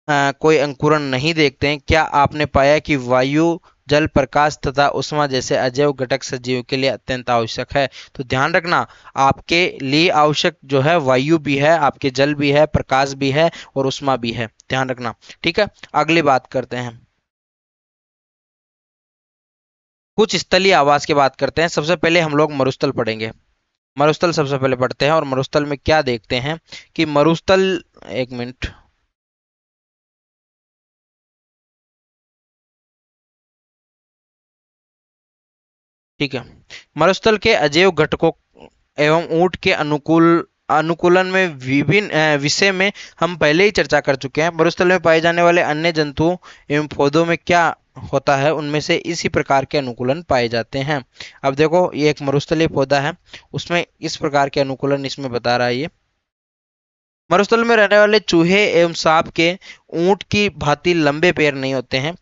कोई अंकुरण नहीं देखते हैं? क्या आपने पाया कि वायु, जल, प्रकाश तथा उष्मा जैसे अजैव घटक सजीव के लिए अत्यंत आवश्यक है? तो ध्यान रखना, आपके लिए आवश्यक जो है वायु भी है, आपके जल भी है, प्रकाश भी है और उष्मा भी है, ध्यान रखना। ठीक है, अगली बात करते हैं, कुछ स्थलीय आवास की बात करते हैं। सबसे पहले हम लोग मरुस्थल पढ़ेंगे। मरुस्थल सबसे पहले पढ़ते हैं, और मरुस्थल में क्या देखते हैं कि मरुस्थल, एक मिनट, ठीक है। मरुस्थल के अजैव घटकों एवं ऊंट के अनुकूलन में विभिन्न विषय में हम पहले ही चर्चा कर चुके हैं। मरुस्थल में पाए जाने वाले अन्य जंतुओं एवं पौधों में क्या होता है, उनमें से इसी प्रकार के अनुकूलन पाए जाते हैं। अब देखो, ये एक मरुस्थलीय पौधा है, उसमें इस प्रकार के अनुकूलन इसमें बता रहा है। ये मरुस्थल में रहने वाले चूहे एवं सांप के ऊंट की भांति लंबे पैर नहीं होते हैं।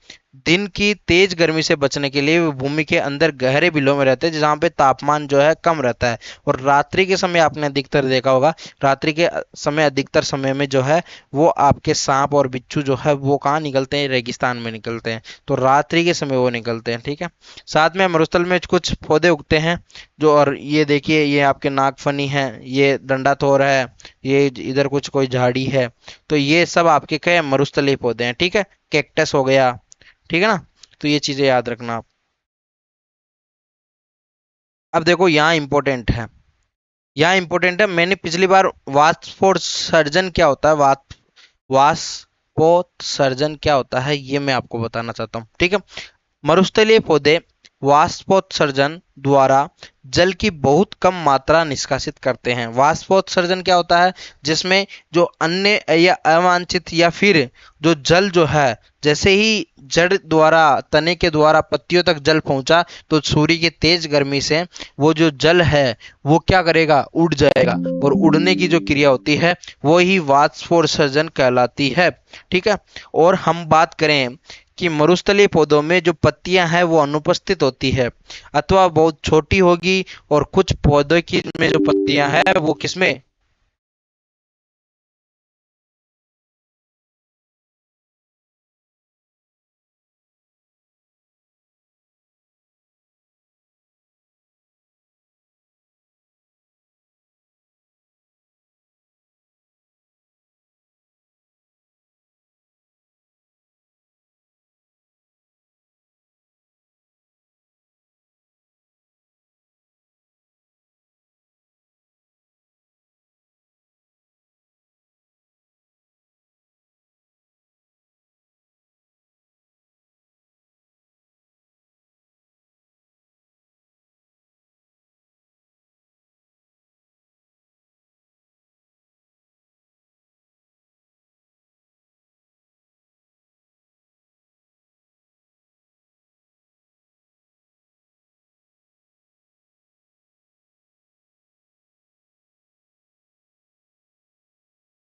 दिन की तेज गर्मी से बचने के लिए वे भूमि के अंदर गहरे बिलों में रहते हैं, जहाँ पे तापमान जो है कम रहता है। और रात्रि के समय आपने अधिकतर देखा होगा, रात्रि के समय, अधिकतर समय में जो है वो आपके सांप और बिच्छू जो है वो कहाँ निकलते हैं, रेगिस्तान में निकलते हैं। तो रात्रि के समय वो निकलते हैं। ठीक है, साथ में मरुस्थल में कुछ पौधे उगते हैं जो, और ये देखिए, ये आपके नागफनी है, ये डंडा थोर है, ये इधर कुछ कोई झाड़ी है। तो ये सब आपके क्या है, मरुस्थलीय पौधे हैं। ठीक है, कैक्टस हो गया, ठीक है ना। तो ये चीजें याद रखना आप। अब देखो, यहाँ इंपॉर्टेंट है, यहाँ इंपॉर्टेंट है। मैंने पिछली बार वाष्पोत्सर्जन क्या होता है, वाष्पोत्सर्जन क्या होता है, ये मैं आपको बताना चाहता हूँ। ठीक है, मरुस्थलीय पौधे वाष्पोत्सर्जन द्वारा जल की बहुत कम मात्रा निष्कासित करते हैं। वाष्पोत्सर्जन क्या होता है? जिसमें जो अन्य या अवांछित या फिर जो जल जो है, जैसे ही जड़ द्वारा, तने के द्वारा पत्तियों तक जल पहुंचा तो सूर्य की तेज गर्मी से वो जो जल है वो क्या करेगा? उड़ जाएगा, और उड़ने की जो क्रिया होती है वो ही वाष्पोत्सर्जन कहलाती है। ठीक है। और हम बात करें कि मरुस्थलीय पौधों में जो पत्तियां हैं वो अनुपस्थित होती है अथवा बहुत छोटी होगी, और कुछ पौधों की में जो पत्तियां हैं वो किसमें?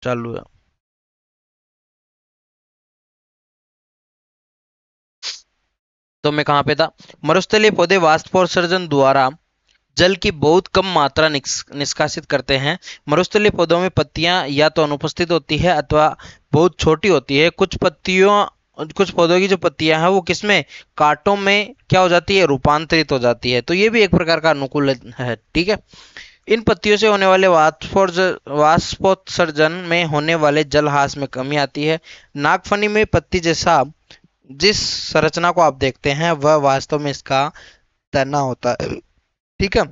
चालू है। तो मैं कहाँ पे था? मरुस्थलीय पौधे वाष्पोत्सर्जन द्वारा जल की बहुत कम मात्रा निष्कासित करते हैं। मरुस्थलीय पौधों में पत्तियां या तो अनुपस्थित होती है अथवा बहुत छोटी होती है। कुछ पौधों की जो पत्तियां हैं वो किसमें? कांटों में क्या हो जाती है? रूपांतरित हो जाती है। तो ये भी एक प्रकार का अनुकूल है। ठीक है। इन पत्तियों से होने वाले वाष्पोत्सर्जन में होने वाले जलहास में कमी आती है। नागफनी में पत्ती जैसा जिस संरचना को आप देखते हैं वह वास्तव में इसका तना होता है। ठीक है।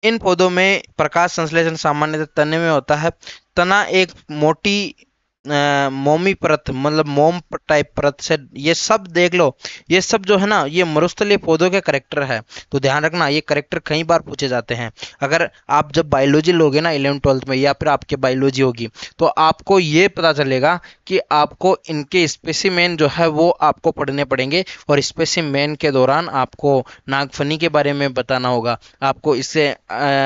इन पौधों में प्रकाश संश्लेषण सामान्यतः तने में होता है। तना एक मोटी मोमी परत, मतलब मोम टाइप परत से, ये सब देख लो, ये सब जो है ना, ये मरुस्थलीय पौधों के करेक्टर है। तो ध्यान रखना, ये करेक्टर कई बार पूछे जाते हैं। अगर आप जब बायोलॉजी लोगे ना 11th 12th में, या फिर आपके बायोलॉजी होगी, तो आपको ये पता चलेगा कि आपको इनके स्पेसिमेन जो है वो आपको पढ़ने पड़ेंगे, और स्पेसिमेन के दौरान आपको नागफनी के बारे में बताना होगा, आपको इससे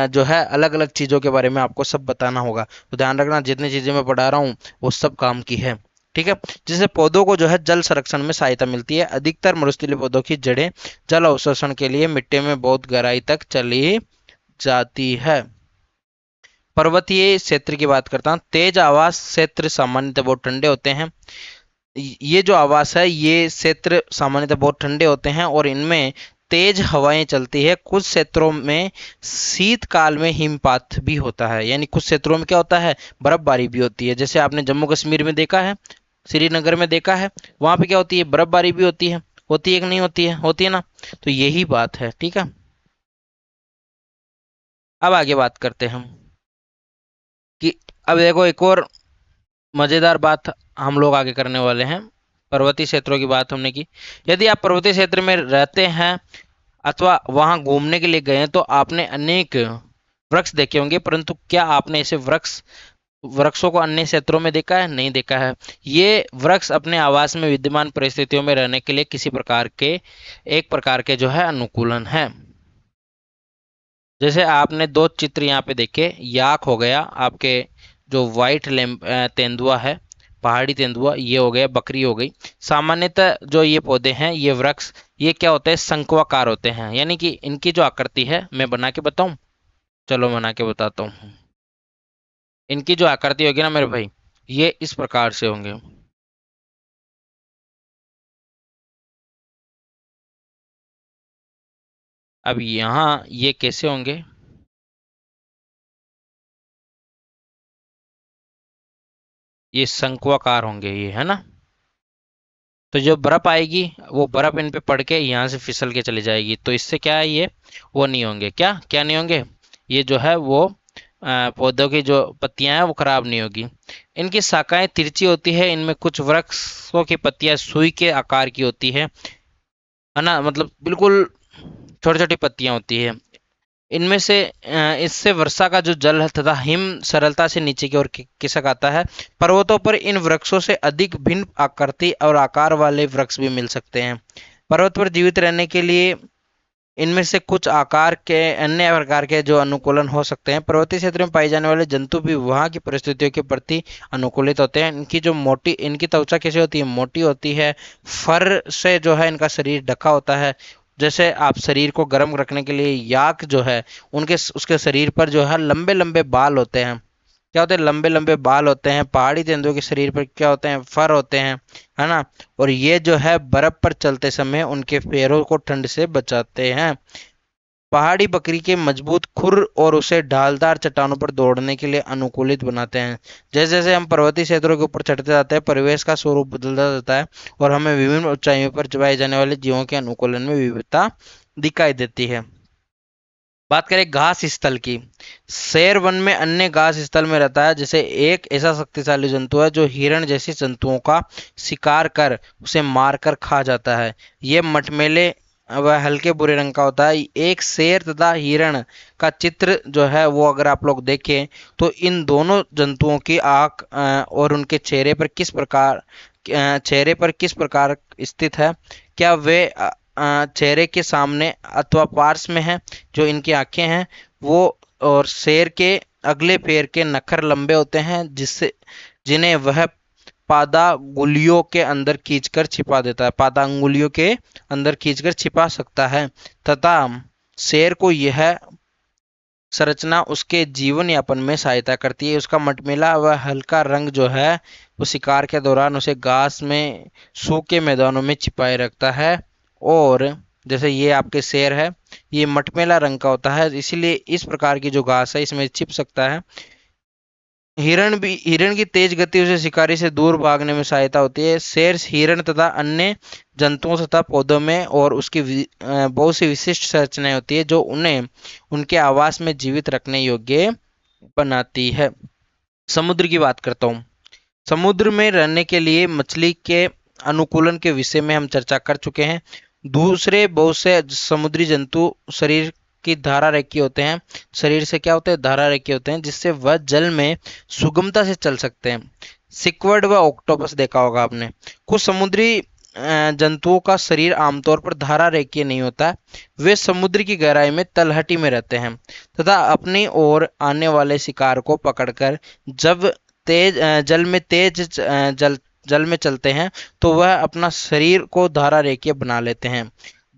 जो है अलग अलग चीज़ों के बारे में आपको सब बताना होगा। तो ध्यान रखना, जितनी चीज़ें मैं पढ़ा रहा हूँ वो सब काम की है। ठीक है। जिससे पौधों को जो है जल संरक्षण में सहायता मिलती है। अधिकतर मरुस्थलीय पौधों की जड़ें जल अवशोषण के लिए मिट्टी में बहुत गहराई तक चली जाती है। पर्वतीय क्षेत्र की बात करता हूँ। तेज आवास क्षेत्र सामान्यतः बहुत ठंडे होते हैं। ये जो आवास है, ये क्षेत्र सामान्यतः बहुत ठंडे होते हैं और इनमें तेज हवाएं चलती है। कुछ क्षेत्रों में शीतकाल में हिमपात भी होता है, यानी कुछ क्षेत्रों में क्या होता है? बर्फबारी भी होती है। जैसे आपने जम्मू कश्मीर में देखा है, श्रीनगर में देखा है, वहां पे क्या होती है? बर्फबारी भी होती है कि नहीं होती है? होती है ना। तो यही बात है। ठीक है। अब आगे बात करते हैं हम कि अब देखो, एक और मजेदार बात हम लोग आगे करने वाले हैं। पर्वतीय क्षेत्रों की बात हमने की। यदि आप पर्वतीय क्षेत्र में रहते हैं अथवा वहां घूमने के लिए गए हैं तो आपने अनेक वृक्ष देखे होंगे, परंतु क्या आपने ऐसे वृक्षों को अन्य क्षेत्रों में देखा है? नहीं देखा है। ये वृक्ष अपने आवास में विद्यमान परिस्थितियों में रहने के लिए किसी प्रकार के एक प्रकार के जो है अनुकूलन है। जैसे आपने दो चित्र यहाँ पे देखे, याक हो गया आपके, जो व्हाइट तेंदुआ है, पहाड़ी तेंदुआ, ये हो गया, बकरी हो गई। सामान्यतः जो ये पौधे हैं, ये वृक्ष, ये क्या होते हैं? शंक्वाकार होते हैं, यानी कि इनकी जो आकृति है, मैं बना के बताऊं? चलो बना के बताता हूँ। इनकी जो आकृति होगी ना मेरे भाई, ये इस प्रकार से होंगे। अब यहाँ ये कैसे होंगे? ये शंक्वाकार होंगे, ये है ना। तो जो बर्फ आएगी वो बर्फ इन पे पड़ के यहाँ से फिसल के चली जाएगी, तो इससे क्या है? ये वो नहीं होंगे। क्या क्या नहीं होंगे? ये जो है वो पौधों की जो पत्तियां हैं वो खराब नहीं होगी। इनकी शाखाएं तिरछी होती है। इनमें कुछ वृक्षों की पत्तियां सुई के आकार की होती है। है ना, मतलब बिल्कुल छोटी छोटी पत्तियां होती है। इनमें से इससे वर्षा का जो जल है तथा हिम सरलता से नीचे की ओर खिसक आता है। पर्वतों पर इन वृक्षों से अधिक भिन्न आकृति और आकार वाले वृक्ष भी मिल सकते हैं। पर्वत पर जीवित रहने के लिए इनमें से कुछ आकार के अन्य प्रकार के जो अनुकूलन हो सकते हैं। पर्वतीय क्षेत्र में पाए जाने वाले जंतु भी वहाँ की परिस्थितियों के प्रति अनुकूलित होते हैं। इनकी त्वचा कैसी होती है, मोटी होती है। फर से जो है इनका शरीर ढका होता है। जैसे आप शरीर को गर्म रखने के लिए याक जो है, उनके उसके शरीर पर जो है लंबे लंबे बाल होते हैं। क्या होते हैं, लंबे लंबे बाल होते हैं। पहाड़ी तेंदुओं के शरीर पर क्या होते हैं, फर होते हैं, है ना। और ये जो है बर्फ पर चलते समय उनके पैरों को ठंड से बचाते हैं। पहाड़ी बकरी के मजबूत खुर और उसे ढालदार चट्टानों पर दौड़ने के लिए अनुकूलित बनाते हैं। जैसे जैसे हम पर्वतीय क्षेत्रों के ऊपर चढ़ते जाते हैं, परिवेश का स्वरूप बदलता जाता है और हमें विभिन्न ऊंचाइयों पर पाए जाने वाले जीवों के अनुकूलन में विविधता दिखाई देती है। बात करें घास स्थल की। शेर वन में अन्य घास स्थल में रहता है। जैसे एक ऐसा शक्तिशाली जंतु है जो हिरण जैसी जंतुओं का शिकार कर उसे मारकर खा जाता है। ये मटमैले वह हल्के भूरे रंग का होता है। एक शेर तथा हिरण का चित्र जो है वो अगर आप लोग देखें तो इन दोनों जंतुओं की आंख और उनके चेहरे पर किस प्रकार स्थित है। क्या वे चेहरे के सामने अथवा पार्श्व में है। जो इनकी आंखें हैं वो, और शेर के अगले पैर के नखर लंबे होते हैं जिससे जिन्हें वह पादांगुलियों के अंदर खींचकर छिपा देता है, पादांगुलियों के अंदर खींचकर छिपा सकता है। तथा शेर को यह संरचना उसके जीवन यापन में सहायता करती है। उसका मटमैला व हल्का रंग जो है वो शिकार के दौरान उसे घास में सूखे मैदानों में छिपाए रखता है। और जैसे ये आपके शेर है, ये मटमैला रंग का होता है, इसीलिए इस प्रकार की जो घास है इसमें छिप सकता है। हिरण की तेज गति उसे शिकारी से दूर भागने में सहायता होती है। शेर हिरण तथा अन्य जंतुओं तथा पौधों में और उसकी बहुत सी विशिष्ट संरचनाएं होती है जो उन्हें उनके आवास में जीवित रखने योग्य बनाती है। समुद्र की बात करता हूँ। समुद्र में रहने के लिए मछली के अनुकूलन के विषय में हम चर्चा कर चुके हैं। दूसरे बहुत से समुद्री जंतु शरीर की धारा रेखी होते हैं। शरीर से क्या होते हैं, धारा रेखी होते हैं, जिससे वह जल में सुगमता से चल सकते हैं। सिक्वर्ड व ऑक्टोपस देखा होगा आपने। कुछ समुद्री जंतुओं का शरीर आमतौर पर धारा रेखीय नहीं होता है। वे समुद्र की गहराई में तलहटी में रहते हैं तथा अपनी ओर आने वाले शिकार को पकड़कर जब जल में जल में चलते हैं तो वह अपना शरीर को धारा रेखीय बना लेते हैं।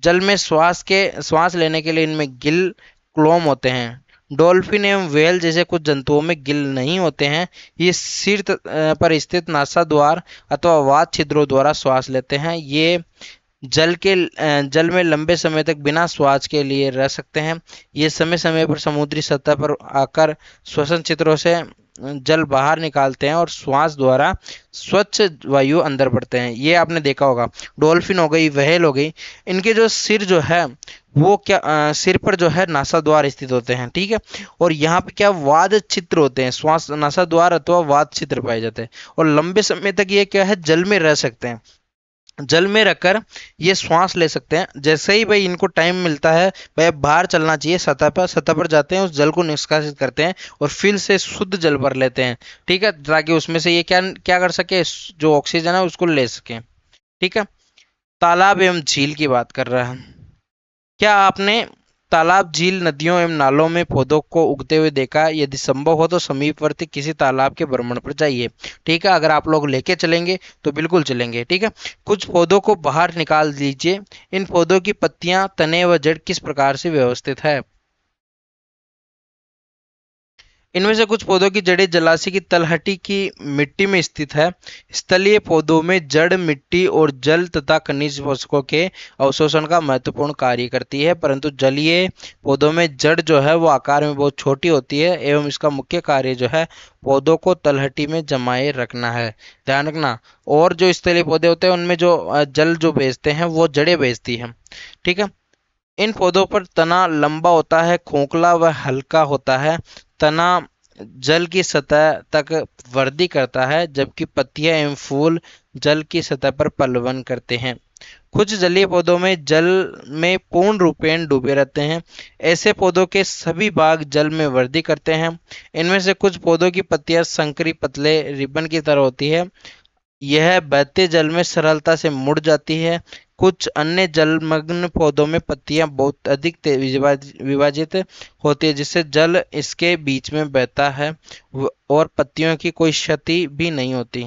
जल में श्वास लेने के लिए इनमें गिल क्लोम होते हैं। डॉल्फिन एवं व्हेल जैसे कुछ जंतुओं में गिल नहीं होते हैं। ये सिर पर स्थित नासा द्वार अथवा वात छिद्रों द्वारा श्वास लेते हैं। ये जल में लंबे समय तक बिना श्वास के लिए रह सकते हैं। ये समय समय पर समुद्री सतह पर आकर श्वसन छिद्रों से जल बाहर निकालते हैं और श्वास द्वारा स्वच्छ वायु अंदर बढ़ते हैं। ये आपने देखा होगा। डॉल्फिन हो गई, व्हेल हो गई, इनके जो सिर जो है वो सिर पर जो है नासा द्वार स्थित होते हैं, ठीक है। और यहाँ पे क्या वाद छिद्र होते हैं, श्वास नासा द्वार अथवा वाद छिद्र पाए जाते हैं। और लंबे समय तक ये क्या है, जल में रह सकते हैं। जल में रखकर ये श्वास ले सकते हैं। जैसे ही भाई इनको टाइम मिलता है, भाई बाहर चलना चाहिए, सतह पर जाते हैं, उस जल को निष्कासित करते हैं और फिर से शुद्ध जल भर लेते हैं, ठीक है, ताकि उसमें से ये क्या क्या कर सके, जो ऑक्सीजन है उसको ले सके, ठीक है। तालाब एवं झील की बात कर रहा है। क्या आपने तालाब, झील, नदियों एवं नालों में पौधों को उगते हुए देखा? यदि संभव हो तो समीपवर्ती किसी तालाब के भ्रमण पर जाइए, ठीक है। अगर आप लोग लेके चलेंगे तो बिल्कुल चलेंगे, ठीक है। कुछ पौधों को बाहर निकाल दीजिए। इन पौधों की पत्तियां, तने व जड़ किस प्रकार से व्यवस्थित है? इनमें से कुछ पौधों की जड़ें जलाशय की तलहटी की मिट्टी में स्थित है। स्थलीय पौधों में जड़ मिट्टी और जल तथा खनिज पोषकों के अवशोषण का महत्वपूर्ण कार्य करती है, परंतु जलीय पौधों में जड़ जो है वो आकार में बहुत छोटी होती है एवं इसका मुख्य कार्य जो है पौधों को तलहटी में जमाए रखना है। ध्यान रखना। और जो स्थलीय पौधे होते हैं उनमें जो जल जो भेजते हैं वो जड़ें भेजती है, ठीक है। इन पौधों पर तना लंबा होता है, खोखला व हल्का होता है। तना जल की सतह तक वृद्धि करता है, जबकि पत्तियां एवं फूल जल की सतह पर पलवन करते हैं। कुछ जलीय पौधों में जल में पूर्ण रूपेण डूबे रहते हैं। ऐसे पौधों के सभी भाग जल में वृद्धि करते हैं। इनमें से कुछ पौधों की पत्तियां संकरी पतले रिबन की तरह होती है। यह बहते जल में सरलता से मुड़ जाती है। कुछ अन्य जलमग्न पौधों में पत्तियां बहुत अधिक विभाजित होती है, जिससे जल इसके बीच में बहता है और पत्तियों की कोई क्षति भी नहीं होती।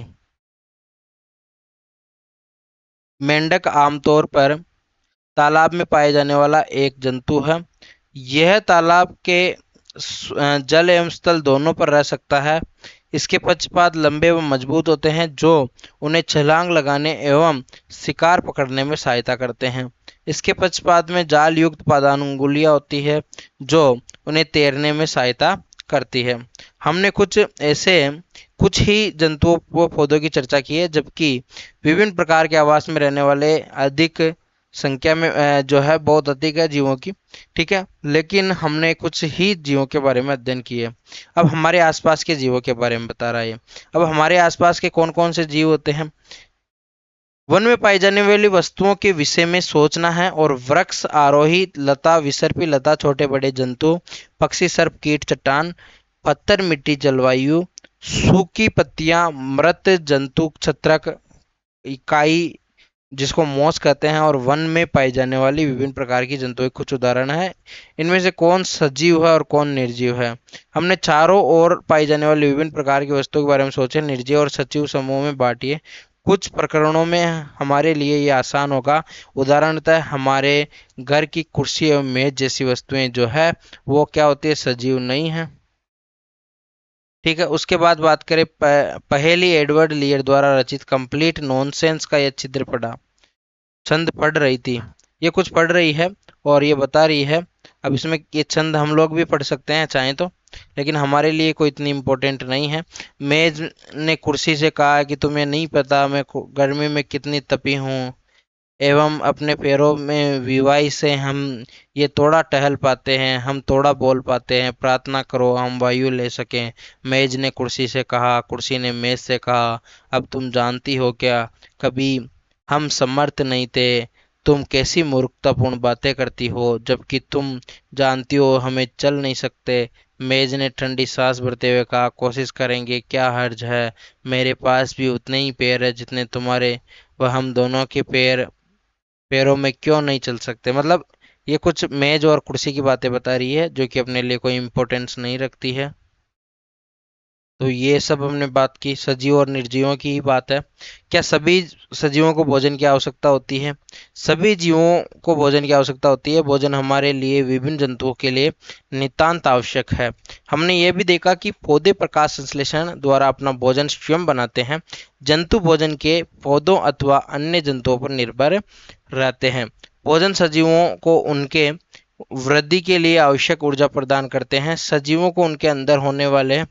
मेंढक आमतौर पर तालाब में पाए जाने वाला एक जंतु है। यह तालाब के जल एवं स्थल दोनों पर रह सकता है। इसके पक्षपात लंबे व मजबूत होते हैं, जो उन्हें छलांग लगाने एवं शिकार पकड़ने में सहायता करते हैं। इसके पक्षपात में जाल युक्त पादांगुलियां होती है, जो उन्हें तैरने में सहायता करती है। हमने कुछ ही जंतुओं व पौधों की चर्चा की है, जबकि विभिन्न प्रकार के आवास में रहने वाले अधिक संख्या में जो है बहुत अधिक है जीवों की। ठीक है, लेकिन हमने कुछ ही जीवों के बारे में अध्ययन किए। अब हमारे आसपास के जीवों के बारे में बता रहा है। अब हमारे आसपास के कौन कौन से जीव होते हैं। वन में पाई जाने वाली वस्तुओं के विषय में सोचना है और वृक्ष, आरोही, लता, विसर्पी लता, छोटे बड़े जंतु, पक्षी, सर्प, कीट, चट्टान, पत्थर, मिट्टी, जलवायु, सूखी पत्तियां, मृत जंतु, छत्रक, इकाई जिसको मॉस कहते हैं, और वन में पाई जाने वाली विभिन्न प्रकार की जंतुओं के कुछ उदाहरण है। इनमें से कौन सजीव है और कौन निर्जीव है। हमने चारों ओर पाई जाने वाली विभिन्न प्रकार की वस्तुओं के बारे में सोचे, निर्जीव और सजीव समूह में बांटिए। कुछ प्रकरणों में हमारे लिए ये आसान होगा। उदाहरणतः हमारे घर की कुर्सी एवं मेज जैसी वस्तुएं जो है वो क्या होती है, सजीव नहीं है। ठीक है, उसके बाद बात करें पहेली एडवर्ड लियर द्वारा रचित कंप्लीट नॉनसेंस का यह चित्र पढ़ा। छंद पढ़ रही थी, ये कुछ पढ़ रही है और ये बता रही है। अब इसमें ये छंद हम लोग भी पढ़ सकते हैं चाहें तो, लेकिन हमारे लिए कोई इतनी इम्पोर्टेंट नहीं है। मेज ने कुर्सी से कहा कि तुम्हें नहीं पता मैं गर्मी में कितनी तपी हूँ, एवं अपने पैरों में विवाई से हम ये थोड़ा टहल पाते हैं, हम थोड़ा बोल पाते हैं, प्रार्थना करो हम वायु ले सकें। मेज ने कुर्सी से कहा, कुर्सी ने मेज से कहा, अब तुम जानती हो क्या, कभी हम समर्थ नहीं थे, तुम कैसी मूर्खतापूर्ण बातें करती हो, जबकि तुम जानती हो हमें चल नहीं सकते। मेज ने ठंडी सांस भरते हुए कहा, कोशिश करेंगे, क्या हर्ज है, मेरे पास भी उतने ही पैर है जितने तुम्हारे, वह हम दोनों के पैरों में क्यों नहीं चल सकते। मतलब ये कुछ मेज और कुर्सी की बातें बता रही है, जो कि अपने लिए कोई इम्पोर्टेंस नहीं रखती है। तो ये सब हमने बात की, सजीव और निर्जीवों की ही बात है। क्या सभी सजीवों को भोजन की आवश्यकता होती है। सभी जीवों को भोजन की आवश्यकता होती है। भोजन हमारे लिए विभिन्न जंतुओं के लिए नितांत आवश्यक है। हमने ये भी देखा कि पौधे प्रकाश संश्लेषण द्वारा अपना भोजन स्वयं बनाते हैं। जंतु भोजन के पौधों अथवा अन्य जंतुओं पर निर्भर रहते हैं। भोजन सजीवों को उनके वृद्धि के लिए आवश्यक ऊर्जा प्रदान करते हैं। सजीवों को उनके अंदर होने वाले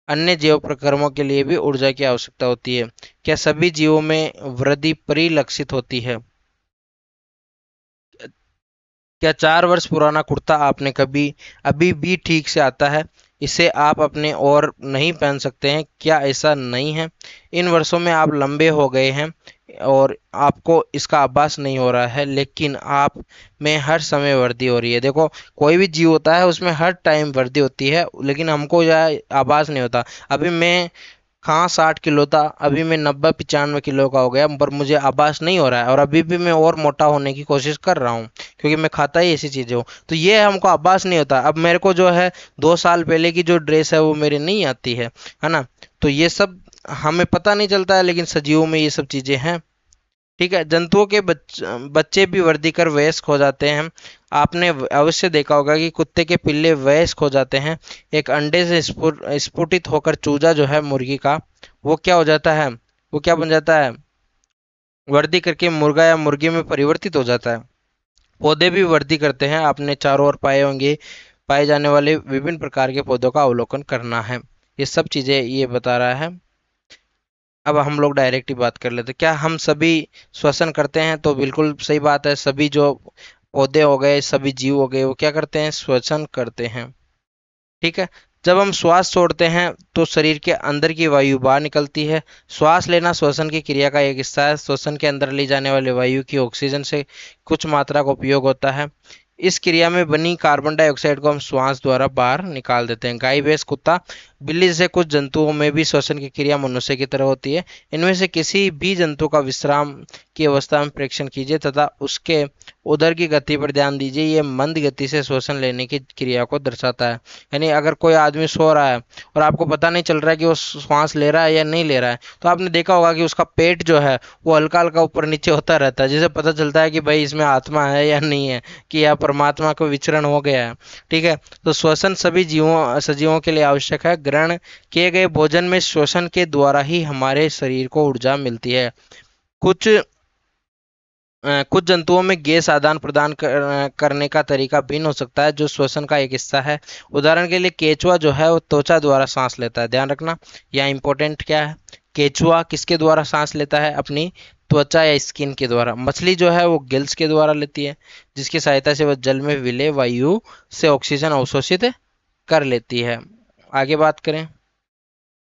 अन्य जैव प्रक्रमों के लिए भी ऊर्जा की आवश्यकता होती है। क्या सभी जीवों में वृद्धि परिलक्षित होती है। क्या 4 वर्ष पुराना कुर्ता आपने कभी अभी भी ठीक से आता है, इसे आप अपने और नहीं पहन सकते हैं, क्या ऐसा नहीं है। इन वर्षों में आप लंबे हो गए हैं और आपको इसका आभास नहीं हो रहा है, लेकिन आप में हर समय वृद्धि हो रही है। देखो, कोई भी जीव होता है उसमें हर टाइम वृद्धि होती है, लेकिन हमको यह आभास नहीं होता। अभी मैं कहाँ 60 किलो था, अभी मैं 90-95 किलो का हो गया, पर मुझे आभास नहीं हो रहा है, और अभी भी मैं और मोटा होने की कोशिश कर रहा हूँ, क्योंकि मैं खाता ही ऐसी चीज़ें हूँ। तो ये हमको आभास नहीं होता। अब मेरे को जो है 2 साल पहले की जो ड्रेस है वो मेरी नहीं आती है ना। तो ये सब हमें पता नहीं चलता है, लेकिन सजीवों में ये सब चीज़ें हैं। ठीक है, जंतुओं के बच्चे भी वृद्धि कर वयस्क हो जाते हैं। आपने अवश्य देखा होगा कि कुत्ते के पिल्ले वयस्क हो जाते हैं। एक अंडे से स्फुटित होकर चूजा जो है मुर्गी का, वो क्या हो जाता है, वो क्या बन जाता है, वृद्धि करके मुर्गा या मुर्गी में परिवर्तित हो जाता है। पौधे भी वृद्धि करते हैं। आपने चारों ओर पाए होंगे, पाए जाने वाले विभिन्न प्रकार के पौधों का अवलोकन करना है। ये सब चीजें ये बता रहा है। अब हम लोग डायरेक्ट ही बात कर लेते हैं। क्या हम सभी श्वसन करते हैं, तो बिल्कुल सही बात है। सभी जो पौधे हो गए, सभी जीव हो गए, वो क्या करते हैं, श्वसन करते हैं। ठीक है, जब हम श्वास छोड़ते हैं तो शरीर के अंदर की वायु बाहर निकलती है। श्वास लेना श्वसन की क्रिया का एक हिस्सा है। श्वसन के अंदर ली जाने वाली वायु की ऑक्सीजन से कुछ मात्रा का उपयोग होता है। इस क्रिया में बनी कार्बन डाइऑक्साइड को हम श्वास द्वारा बाहर निकाल देते हैं। गाय, भैंस, कुत्ता, बिल्ली जैसे कुछ जंतुओं में भी श्वसन की क्रिया मनुष्य की तरह होती है। इनमें से किसी भी जंतु का विश्राम की अवस्था में परीक्षण कीजिए तथा उसके उदर की गति पर ध्यान दीजिए। ये मंद गति से श्वसन लेने की क्रिया को दर्शाता है। यानी अगर कोई आदमी सो रहा है और आपको पता नहीं चल रहा है कि वो श्वास ले रहा है या नहीं ले रहा है, तो आपने देखा होगा कि उसका पेट जो है वो हल्का हल्का ऊपर नीचे होता रहता है, जिससे पता चलता है कि भाई इसमें आत्मा है या नहीं है, कि या परमात्मा को विचरण हो गया है। ठीक है, तो श्वसन सभी सजीवों के लिए आवश्यक है। ग्रहण किए गए भोजन में श्वसन के द्वारा ही हमारे शरीर को ऊर्जा मिलती है। कुछ कुछ जंतुओं में गैस आदान प्रदान करने का तरीका भिन्न हो सकता है, जो श्वसन का एक हिस्सा है। उदाहरण के लिए केंचुआ जो है वो त्वचा द्वारा सांस लेता है। ध्यान रखना, यहाँ इंपॉर्टेंट क्या है, केंचुआ किसके द्वारा सांस लेता है, अपनी त्वचा या स्किन के द्वारा। मछली जो है वो गिल्स के द्वारा लेती है, जिसकी सहायता से वह जल में विलेय वायु से ऑक्सीजन अवशोषित कर लेती है। आगे बात करें,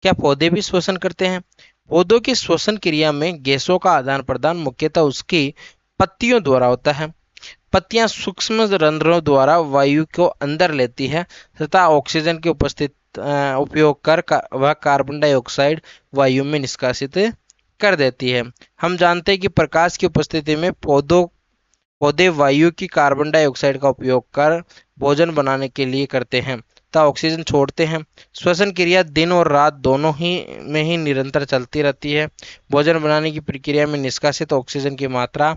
क्या पौधे भी श्वसन करते हैं? पौधों की श्वसन क्रिया में गैसों का आदान प्रदान मुख्यतः उसकी पत्तियों द्वारा होता है। पत्तियां सूक्ष्म रंध्रों द्वारा वायु को अंदर लेती है तथा ऑक्सीजन की उपयोग कर वह कार्बन डाइऑक्साइड वायु में निष्कासित कर देती है। हम जानते हैं कि प्रकाश की उपस्थिति में पौधे वायु की कार्बन डाइऑक्साइड का उपयोग कर भोजन बनाने के लिए करते हैं तथा ऑक्सीजन छोड़ते हैं। श्वसन क्रिया दिन और रात दोनों ही में ही निरंतर चलती रहती है। भोजन बनाने की प्रक्रिया में निष्कासित ऑक्सीजन की मात्रा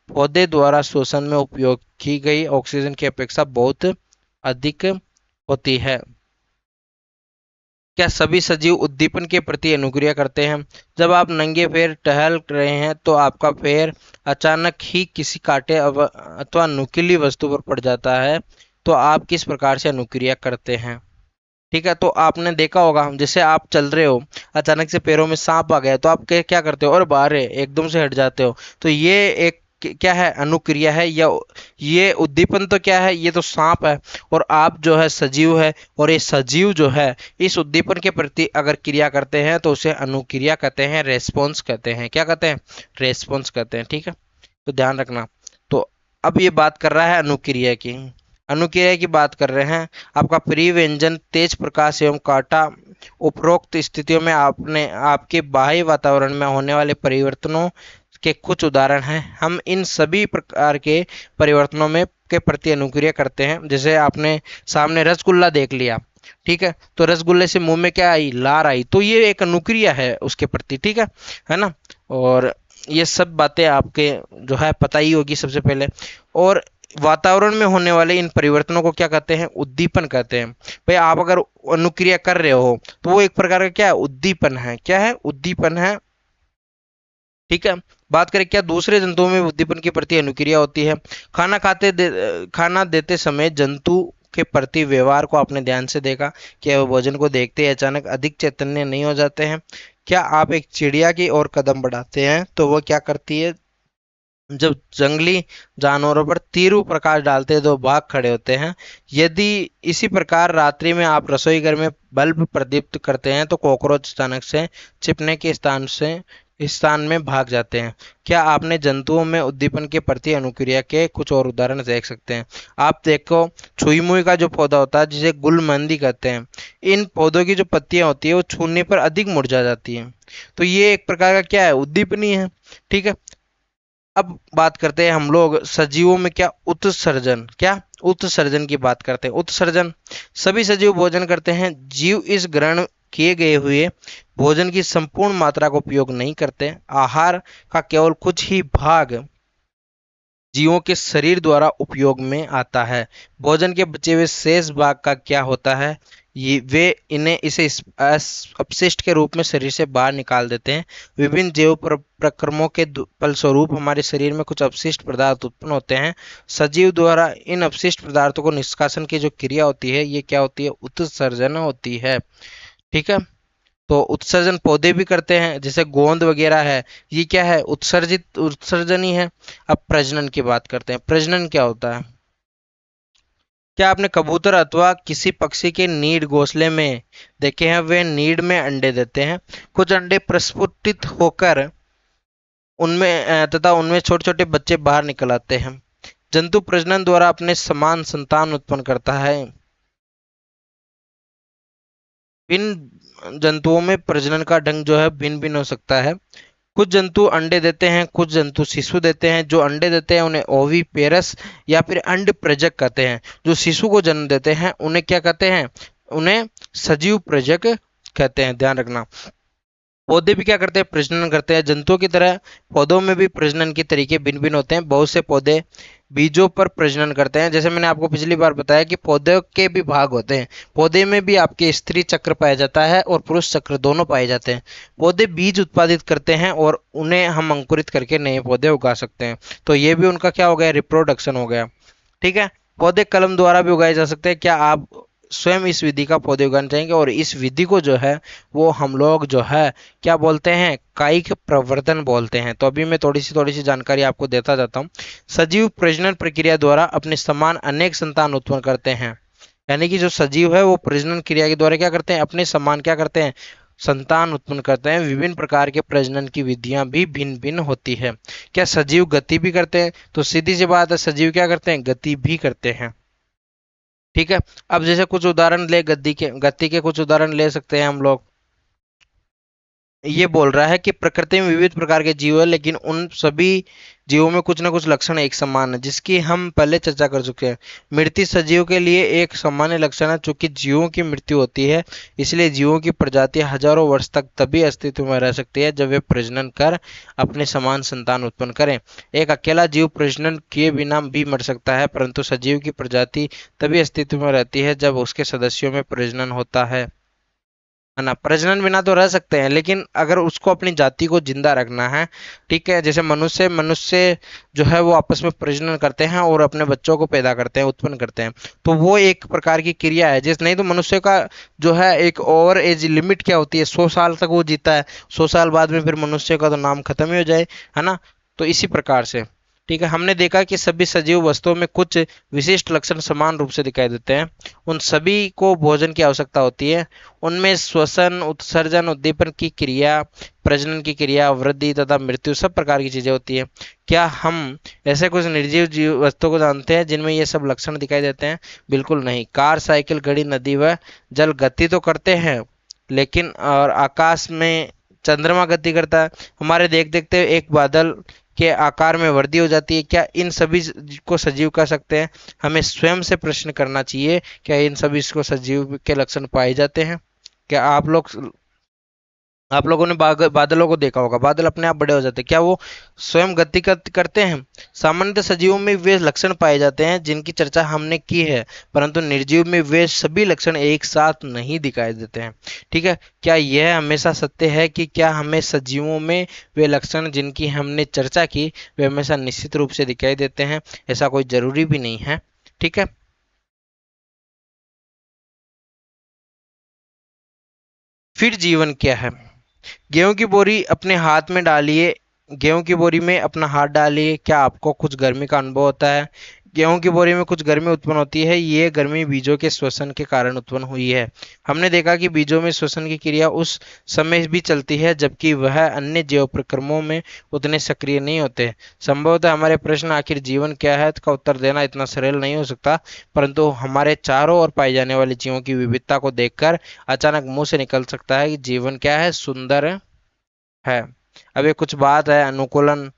पौधे द्वारा श्वसन में उपयोग की गई ऑक्सीजन की अपेक्षा बहुत अधिक होती है। क्या सभी सजीव उद्दीपन के प्रति अनुक्रिया करते हैं? जब आप नंगे पैर टहल रहे हैं तो आपका पैर अचानक ही किसी कांटे अथवा नुकीली वस्तु पर पड़ जाता है, तो आप किस प्रकार से अनुक्रिया करते हैं? ठीक है, तो आपने देखा होगा जैसे आप चल रहे हो, अचानक से पैरों में सांप आ गया, तो आप क्या करते हो, और बाहर है, एकदम से हट जाते हो। तो ये एक क्या है, अनुक्रिया है, या ये उद्दीपन तो क्या है, ये तो सांप है। और आप जो है सजीव है, और ये सजीव जो है इस उद्दीपन के प्रति अगर क्रिया करते हैं तो उसे अनुक्रिया कहते हैं, रेस्पॉन्स कहते हैं। क्या कहते हैं? रेस्पॉन्स कहते हैं। ठीक है, तो ध्यान रखना। तो अब ये बात कर रहा है अनुक्रिया की। अनुक्रिया की बात कर रहे हैं। आपका प्रिय व्यंजन, तेज प्रकाश एवं कांटा। उपरोक्त स्थितियों में आपके बाह्य वातावरण में होने वाले परिवर्तनों के कुछ उदाहरण हैं। हम इन सभी प्रकार के परिवर्तनों में के प्रति अनुक्रिया करते हैं। जैसे आपने सामने रसगुल्ला देख लिया, ठीक है, तो रसगुल्ले से मुंह में क्या आई, लार आई, तो ये एक अनुक्रिया है उसके प्रति। ठीक है ना। और ये सब बातें आपके जो है पता ही होगी सबसे पहले। और वातावरण में होने वाले इन परिवर्तनों को क्या कहते हैं, उद्दीपन कहते हैं। भाई आप अगर अनुक्रिया कर रहे हो तो वो एक प्रकार का क्या है, उद्दीपन है। क्या है, उद्दीपन है। ठीक है, बात करें क्या दूसरे जंतुओं में उद्दीपन के प्रति अनुक्रिया होती है। खाना देते समय जंतु के प्रति व्यवहार को आपने ध्यान से देखा, क्या वो भोजन को देखते ही अचानक अधिक चैतन्य नहीं हो जाते हैं? क्या आप एक चिड़िया की ओर कदम बढ़ाते हैं तो वो क्या करती है, जब जंगली जानवरों पर तीव्र प्रकाश डालते हैं तो भाग खड़े होते हैं। यदि इसी प्रकार रात्रि में आप रसोई घर में बल्ब प्रदीप्त करते हैं तो कॉकरोच अचानक से छिपने के स्थान में भाग जाते हैं। क्या आपने जंतुओं में उद्दीपन के प्रति अनुक्रिया के कुछ और उदाहरण देख सकते हैं? आप देखो, छुई मुई का जो पौधा होता है जिसे गुलमंदी कहते हैं, इन पौधों की जो पत्तियां होती है वो छूने पर अधिक मुरझा जाती हैं। तो ये एक प्रकार का क्या है, उद्दीपनी है। ठीक है, अब बात करते हैं हम लोग सजीवों में क्या उत्सर्जन, क्या उत्सर्जन की बात करते हैं। उत्सर्जन, सभी सजीव भोजन करते हैं। जीव इस ग्रहण किए गए हुए भोजन की संपूर्ण मात्रा का उपयोग नहीं करते। आहार का केवल कुछ ही भाग जीवों के शरीर द्वारा उपयोग में आता है। भोजन के बचे हुए शेष भाग का क्या होता है, ये वे इन्हें इसे अपशिष्ट के रूप में शरीर से बाहर निकाल देते हैं। विभिन्न जैव प्रक्रमों के फलस्वरूप हमारे शरीर में कुछ अपशिष्ट पदार्थ उत्पन्न होते हैं। सजीव द्वारा इन अपशिष्ट पदार्थों को निष्कासन की जो क्रिया होती है ये क्या होती है, उत्सर्जन होती है। ठीक है, तो उत्सर्जन पौधे भी करते हैं, जैसे गोंद वगैरह है, ये क्या है, उत्सर्जन ही है। अब प्रजनन की बात करते हैं। प्रजनन क्या होता है? क्या आपने कबूतर अथवा किसी पक्षी के नीड घोंसले में देखे हैं? वे नीड में अंडे देते हैं। कुछ अंडे प्रस्फुटित होकर उनमें तथा उनमें छोटे छोटे बच्चे बाहर निकल आते हैं। जंतु प्रजनन द्वारा अपने समान संतान उत्पन्न करता है। भिन्न जंतुओं में प्रजनन का ढंग जो है भिन्न भिन्न हो सकता है। कुछ जंतु अंडे देते हैं, कुछ जंतु शिशु देते हैं। जो अंडे देते हैं उन्हें ओवी पेरस या फिर अंड प्रजक कहते हैं। जो शिशु को जन्म देते हैं उन्हें क्या कहते हैं? उन्हें सजीव प्रजक कहते हैं, ध्यान रखना। पौधे भी क्या करते हैं? प्रजनन करते हैं। जंतुओं की तरह पौधों में भी प्रजनन के तरीके भिन्न भिन्न होते हैं। बहुत से पौधे बीजों पर प्रजनन करते हैं। जैसे मैंने आपको पिछली बार बताया कि पौधे के भी भाग होते हैं। पौधे में भी आपके स्त्री चक्र पाया जाता है और पुरुष चक्र दोनों पाए जाते हैं। पौधे बीज उत्पादित करते हैं और उन्हें हम अंकुरित करके नए पौधे उगा सकते हैं। तो ये भी उनका क्या हो गया? रिप्रोडक्शन हो गया। ठीक है। पौधे कलम द्वारा भी उगाए जा सकते हैं। क्या आप स्वयं इस विधि का पौधे उगाना चाहेंगे? और इस विधि को जो है वो हम लोग जो है क्या बोलते हैं? कायिक प्रवर्धन बोलते हैं। तो अभी मैं थोड़ी सी जानकारी आपको देता जाता हूँ। सजीव प्रजनन प्रक्रिया द्वारा अपने समान अनेक संतान उत्पन्न करते हैं। यानी कि जो सजीव है वो प्रजनन क्रिया के द्वारा क्या करते हैं? अपने समान क्या करते हैं? संतान उत्पन्न करते हैं। विभिन्न प्रकार के प्रजनन की विधियां भी भिन्न भिन्न होती है। क्या सजीव गति भी करते हैं? तो सीधी सी बात है, सजीव क्या करते हैं? गति भी करते हैं। ठीक है। अब जैसे कुछ उदाहरण ले, गति के कुछ उदाहरण ले सकते हैं हम लोग। ये बोल रहा है कि प्रकृति में विविध प्रकार के जीव है, लेकिन उन सभी जीवों में कुछ ना कुछ लक्षण एक समान है, जिसकी हम पहले चर्चा कर चुके हैं। मृत्यु सजीव के लिए एक सामान्य लक्षण है। चूंकि जीवों की मृत्यु होती है, इसलिए जीवों की प्रजाति हजारों वर्ष तक तभी अस्तित्व में रह सकती है जब वे प्रजनन कर अपने समान संतान उत्पन्न करें। एक अकेला जीव प्रजनन किए बिना भी मर सकता है, परंतु सजीव की प्रजाति तभी अस्तित्व में रहती है जब उसके सदस्यों में प्रजनन होता है ना। प्रजनन बिना तो रह सकते हैं, लेकिन अगर उसको अपनी जाति को जिंदा रखना है, ठीक है, जैसे मनुष्य मनुष्य जो है वो आपस में प्रजनन करते हैं और अपने बच्चों को पैदा करते हैं, उत्पन्न करते हैं, तो वो एक प्रकार की क्रिया है। जिस नहीं तो मनुष्य का जो है एक ओवर एज लिमिट क्या होती है? 100 साल तक वो जीता है। 100 साल बाद में फिर मनुष्य का तो नाम खत्म ही हो जाए, है ना। तो इसी प्रकार से ठीक है, हमने देखा कि सभी सजीव वस्तुओं में कुछ विशिष्ट लक्षण समान रूप से दिखाई देते हैं। उन सभी को भोजन की आवश्यकता होती है। उनमें श्वसन, उत्सर्जन, उद्दीपन की क्रिया, प्रजनन की क्रिया, वृद्धि तथा मृत्यु सब प्रकार की चीजें होती है। क्या हम ऐसे कुछ निर्जीव जीव वस्तुओं को जानते हैं जिनमें ये सब लक्षण दिखाई देते हैं? बिल्कुल नहीं। कार, साइकिल, घड़ी, नदी व जल गति तो करते हैं, लेकिन और आकाश में चंद्रमा गति करता है। हमारे देख देखते एक बादल के आकार में वृद्धि हो जाती है। क्या इन सभी को सजीव कह सकते हैं? हमें स्वयं से प्रश्न करना चाहिए, क्या इन सभी को सजीव के लक्षण पाए जाते हैं? क्या आप लोगों ने बादलों को देखा होगा, बादल अपने आप बड़े हो जाते हैं, क्या वो स्वयं गति करते हैं? सामान्यतः सजीवों में वे लक्षण पाए जाते हैं जिनकी चर्चा हमने की है, परंतु निर्जीव में वे सभी लक्षण एक साथ नहीं दिखाई देते हैं। ठीक है। क्या यह हमेशा सत्य है कि क्या हमें सजीवों में वे लक्षण जिनकी हमने चर्चा की वे हमेशा निश्चित रूप से दिखाई देते हैं? ऐसा कोई जरूरी भी नहीं है। ठीक है। फिर जीवन क्या है? गेहूं की बोरी अपने हाथ में डालिए। गेहूं की बोरी में अपना हाथ डालिए। क्या आपको कुछ गर्मी का अनुभव होता है? गेहूं की बोरी में कुछ गर्मी उत्पन्न होती है। ये गर्मी बीजों के श्वसन के कारण उत्पन्न हुई है। हमने देखा कि बीजों में श्वसन की क्रिया उस समय भी चलती है जबकि वह अन्य जैव प्रक्रमों में उतने सक्रिय नहीं होते। संभवतः हमारे प्रश्न आखिर जीवन क्या है का उत्तर देना इतना सरल नहीं हो सकता, परंतु हमारे चारों ओर पाई जाने वाली जीवों की विविधता को देखकर अचानक मुंह से निकल सकता है कि जीवन क्या है? सुंदर है। अब ये कुछ बात है अनुकूलन,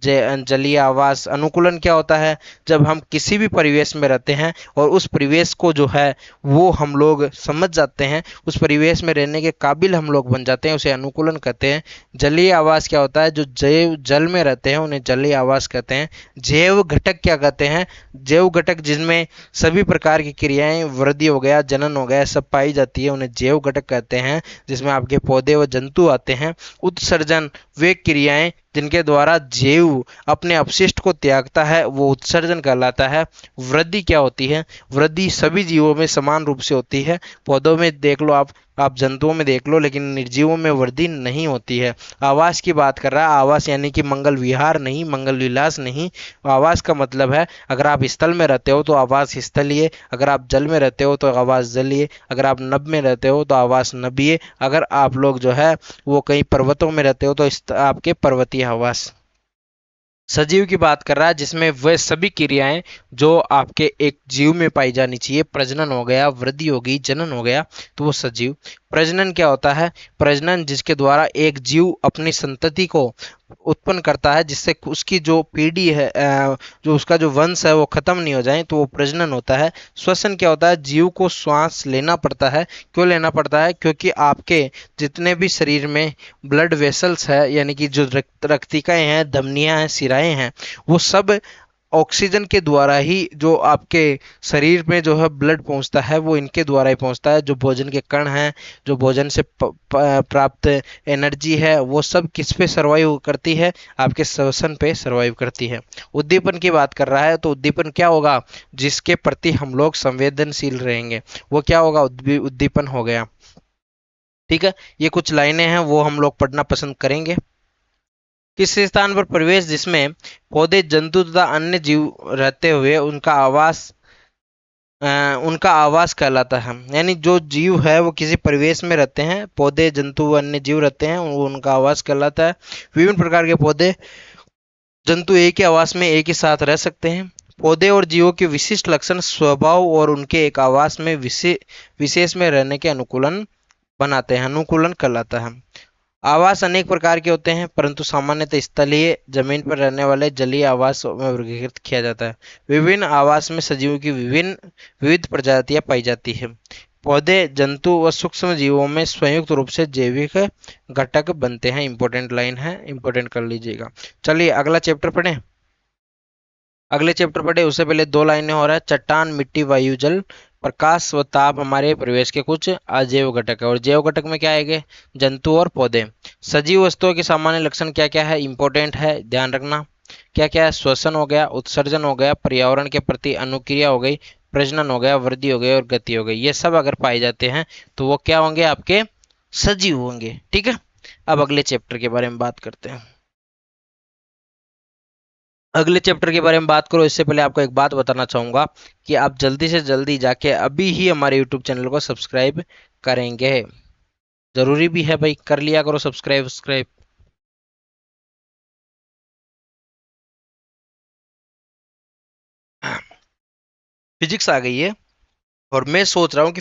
जलीय आवास। अनुकूलन क्या होता है? जब हम किसी भी परिवेश में रहते हैं और उस परिवेश को जो है वो हम लोग समझ जाते हैं, उस परिवेश में रहने के काबिल हम लोग बन जाते हैं, उसे अनुकूलन कहते हैं। जलीय आवास क्या होता है? जो जैव जल में रहते हैं उन्हें जलीय आवास कहते हैं। जैव घटक क्या कहते हैं? जैव घटक जिनमें सभी प्रकार की क्रियाएं, वृद्धि हो गया, जनन हो गया, सब पाई जाती है, उन्हें जैव घटक कहते हैं, जिसमें आपके पौधे व जंतु आते हैं। उत्सर्जन वे क्रियाएं जिनके द्वारा जैव अपने अपशिष्ट को त्यागता है, वो उत्सर्जन कहलाता है। वृद्धि क्या होती है? वृद्धि सभी जीवों में समान रूप से होती है। पौधों में देख लो आप, आप जंतुओं में देख लो, लेकिन निर्जीवों में वृद्धि नहीं होती है। आवास की बात कर रहा है, आवास यानी कि मंगल विहार नहीं, मंगल विलास नहीं। आवास का मतलब है, अगर आप स्थल में रहते हो तो आवास स्थलीय, अगर आप जल में रहते हो तो आवास जलीय, अगर आप नभ में रहते हो तो आवास नभीय, अगर आप लोग जो है वो कहीं पर्वतों में रहते हो तो आपके पर्वतीय आवास। सजीव की बात कर रहा है जिसमें वह सभी क्रियाएं जो आपके एक जीव में पाई जानी चाहिए, प्रजनन हो गया, वृद्धि हो गई, जनन हो गया, तो वो सजीव। प्रजनन क्या होता है? प्रजनन जिसके द्वारा एक जीव अपनी संतति को उत्पन्न करता है, जिससे उसकी जो पीढ़ी है, जो उसका जो वंश है वो खत्म नहीं हो जाए, तो वो प्रजनन होता है। श्वसन क्या होता है? जीव को श्वास लेना पड़ता है। क्यों लेना पड़ता है? क्योंकि आपके जितने भी शरीर में ब्लड वेसल्स है, यानी कि जो रक्तिकाएं हैं, धमनियां हैं, शिराएं हैं, वो सब ऑक्सीजन के द्वारा ही जो आपके शरीर में जो है ब्लड पहुंचता है, वो इनके द्वारा ही पहुंचता है। जो भोजन के कण हैं, जो भोजन से प्राप्त एनर्जी है, वो सब किस पे सरवाइव करती है? आपके श्वसन पे सरवाइव करती है। उद्दीपन की बात कर रहा है, तो उद्दीपन क्या होगा? जिसके प्रति हम लोग संवेदनशील रहेंगे, वो क्या होगा? उद्दीपन हो गया। ठीक है, ये कुछ लाइनें हैं, वो हम लोग पढ़ना पसंद करेंगे। किस स्थान पर प्रवेश जिसमें पौधे, जंतु तथा अन्य जीव रहते हुए उनका आवास कहलाता है। यानी जो जीव है वो किसी परिवेश में रहते हैं, पौधे, जंतु, अन्य जीव रहते हैं, वो उनका आवास कहलाता है। विभिन्न प्रकार के पौधे, जंतु एक ही आवास में एक ही साथ रह सकते हैं। पौधे और जीवों के विशिष्ट लक्षण, स्वभाव और उनके एक आवास में विशेष में रहने के अनुकूलन बनाते हैं, अनुकूलन कहलाता है। आवास अनेक प्रकार के होते हैं, परंतु सामान्यतः स्थलीय, जमीन पर रहने वाले, जलीय आवास में वर्गीकृत किया जाता है। विभिन्न आवास में सजीवों की विविध प्रजातियां पाई जाती है। पौधे, जंतु व सूक्ष्म जीवों में संयुक्त रूप से जैविक घटक बनते हैं। इंपॉर्टेंट लाइन है, इंपॉर्टेंट कर लीजिएगा। चलिए अगला चैप्टर पढ़ें। अगले चैप्टर पढ़े उससे पहले दो लाइनें हो रहा है। चट्टान, मिट्टी, वायु, जल, प्रकाश व ताप हमारे परिवेश के कुछ अजैव घटक है। और जैव घटक में क्या आएंगे? जंतु और पौधे। सजीव वस्तुओं के सामान्य लक्षण क्या क्या है? इंपॉर्टेंट है, ध्यान रखना। क्या क्या है? श्वसन हो गया, उत्सर्जन हो गया, पर्यावरण के प्रति अनुक्रिया हो गई, प्रजनन हो गया, वृद्धि हो गई और गति हो गई। ये सब अगर पाए जाते हैं तो वो क्या होंगे? आपके सजीव होंगे। ठीक है, अब अगले चैप्टर के बारे में बात करते हैं। अगले चैप्टर के बारे में बात करो, इससे पहले आपको एक बात बताना चाहूंगा कि आप जल्दी से जल्दी जाके अभी ही हमारे यूट्यूब चैनल को सब्सक्राइब करेंगे। जरूरी भी है भाई, कर लिया करो सब्सक्राइब। फिजिक्स आ गई है और मैं सोच रहा हूँ कि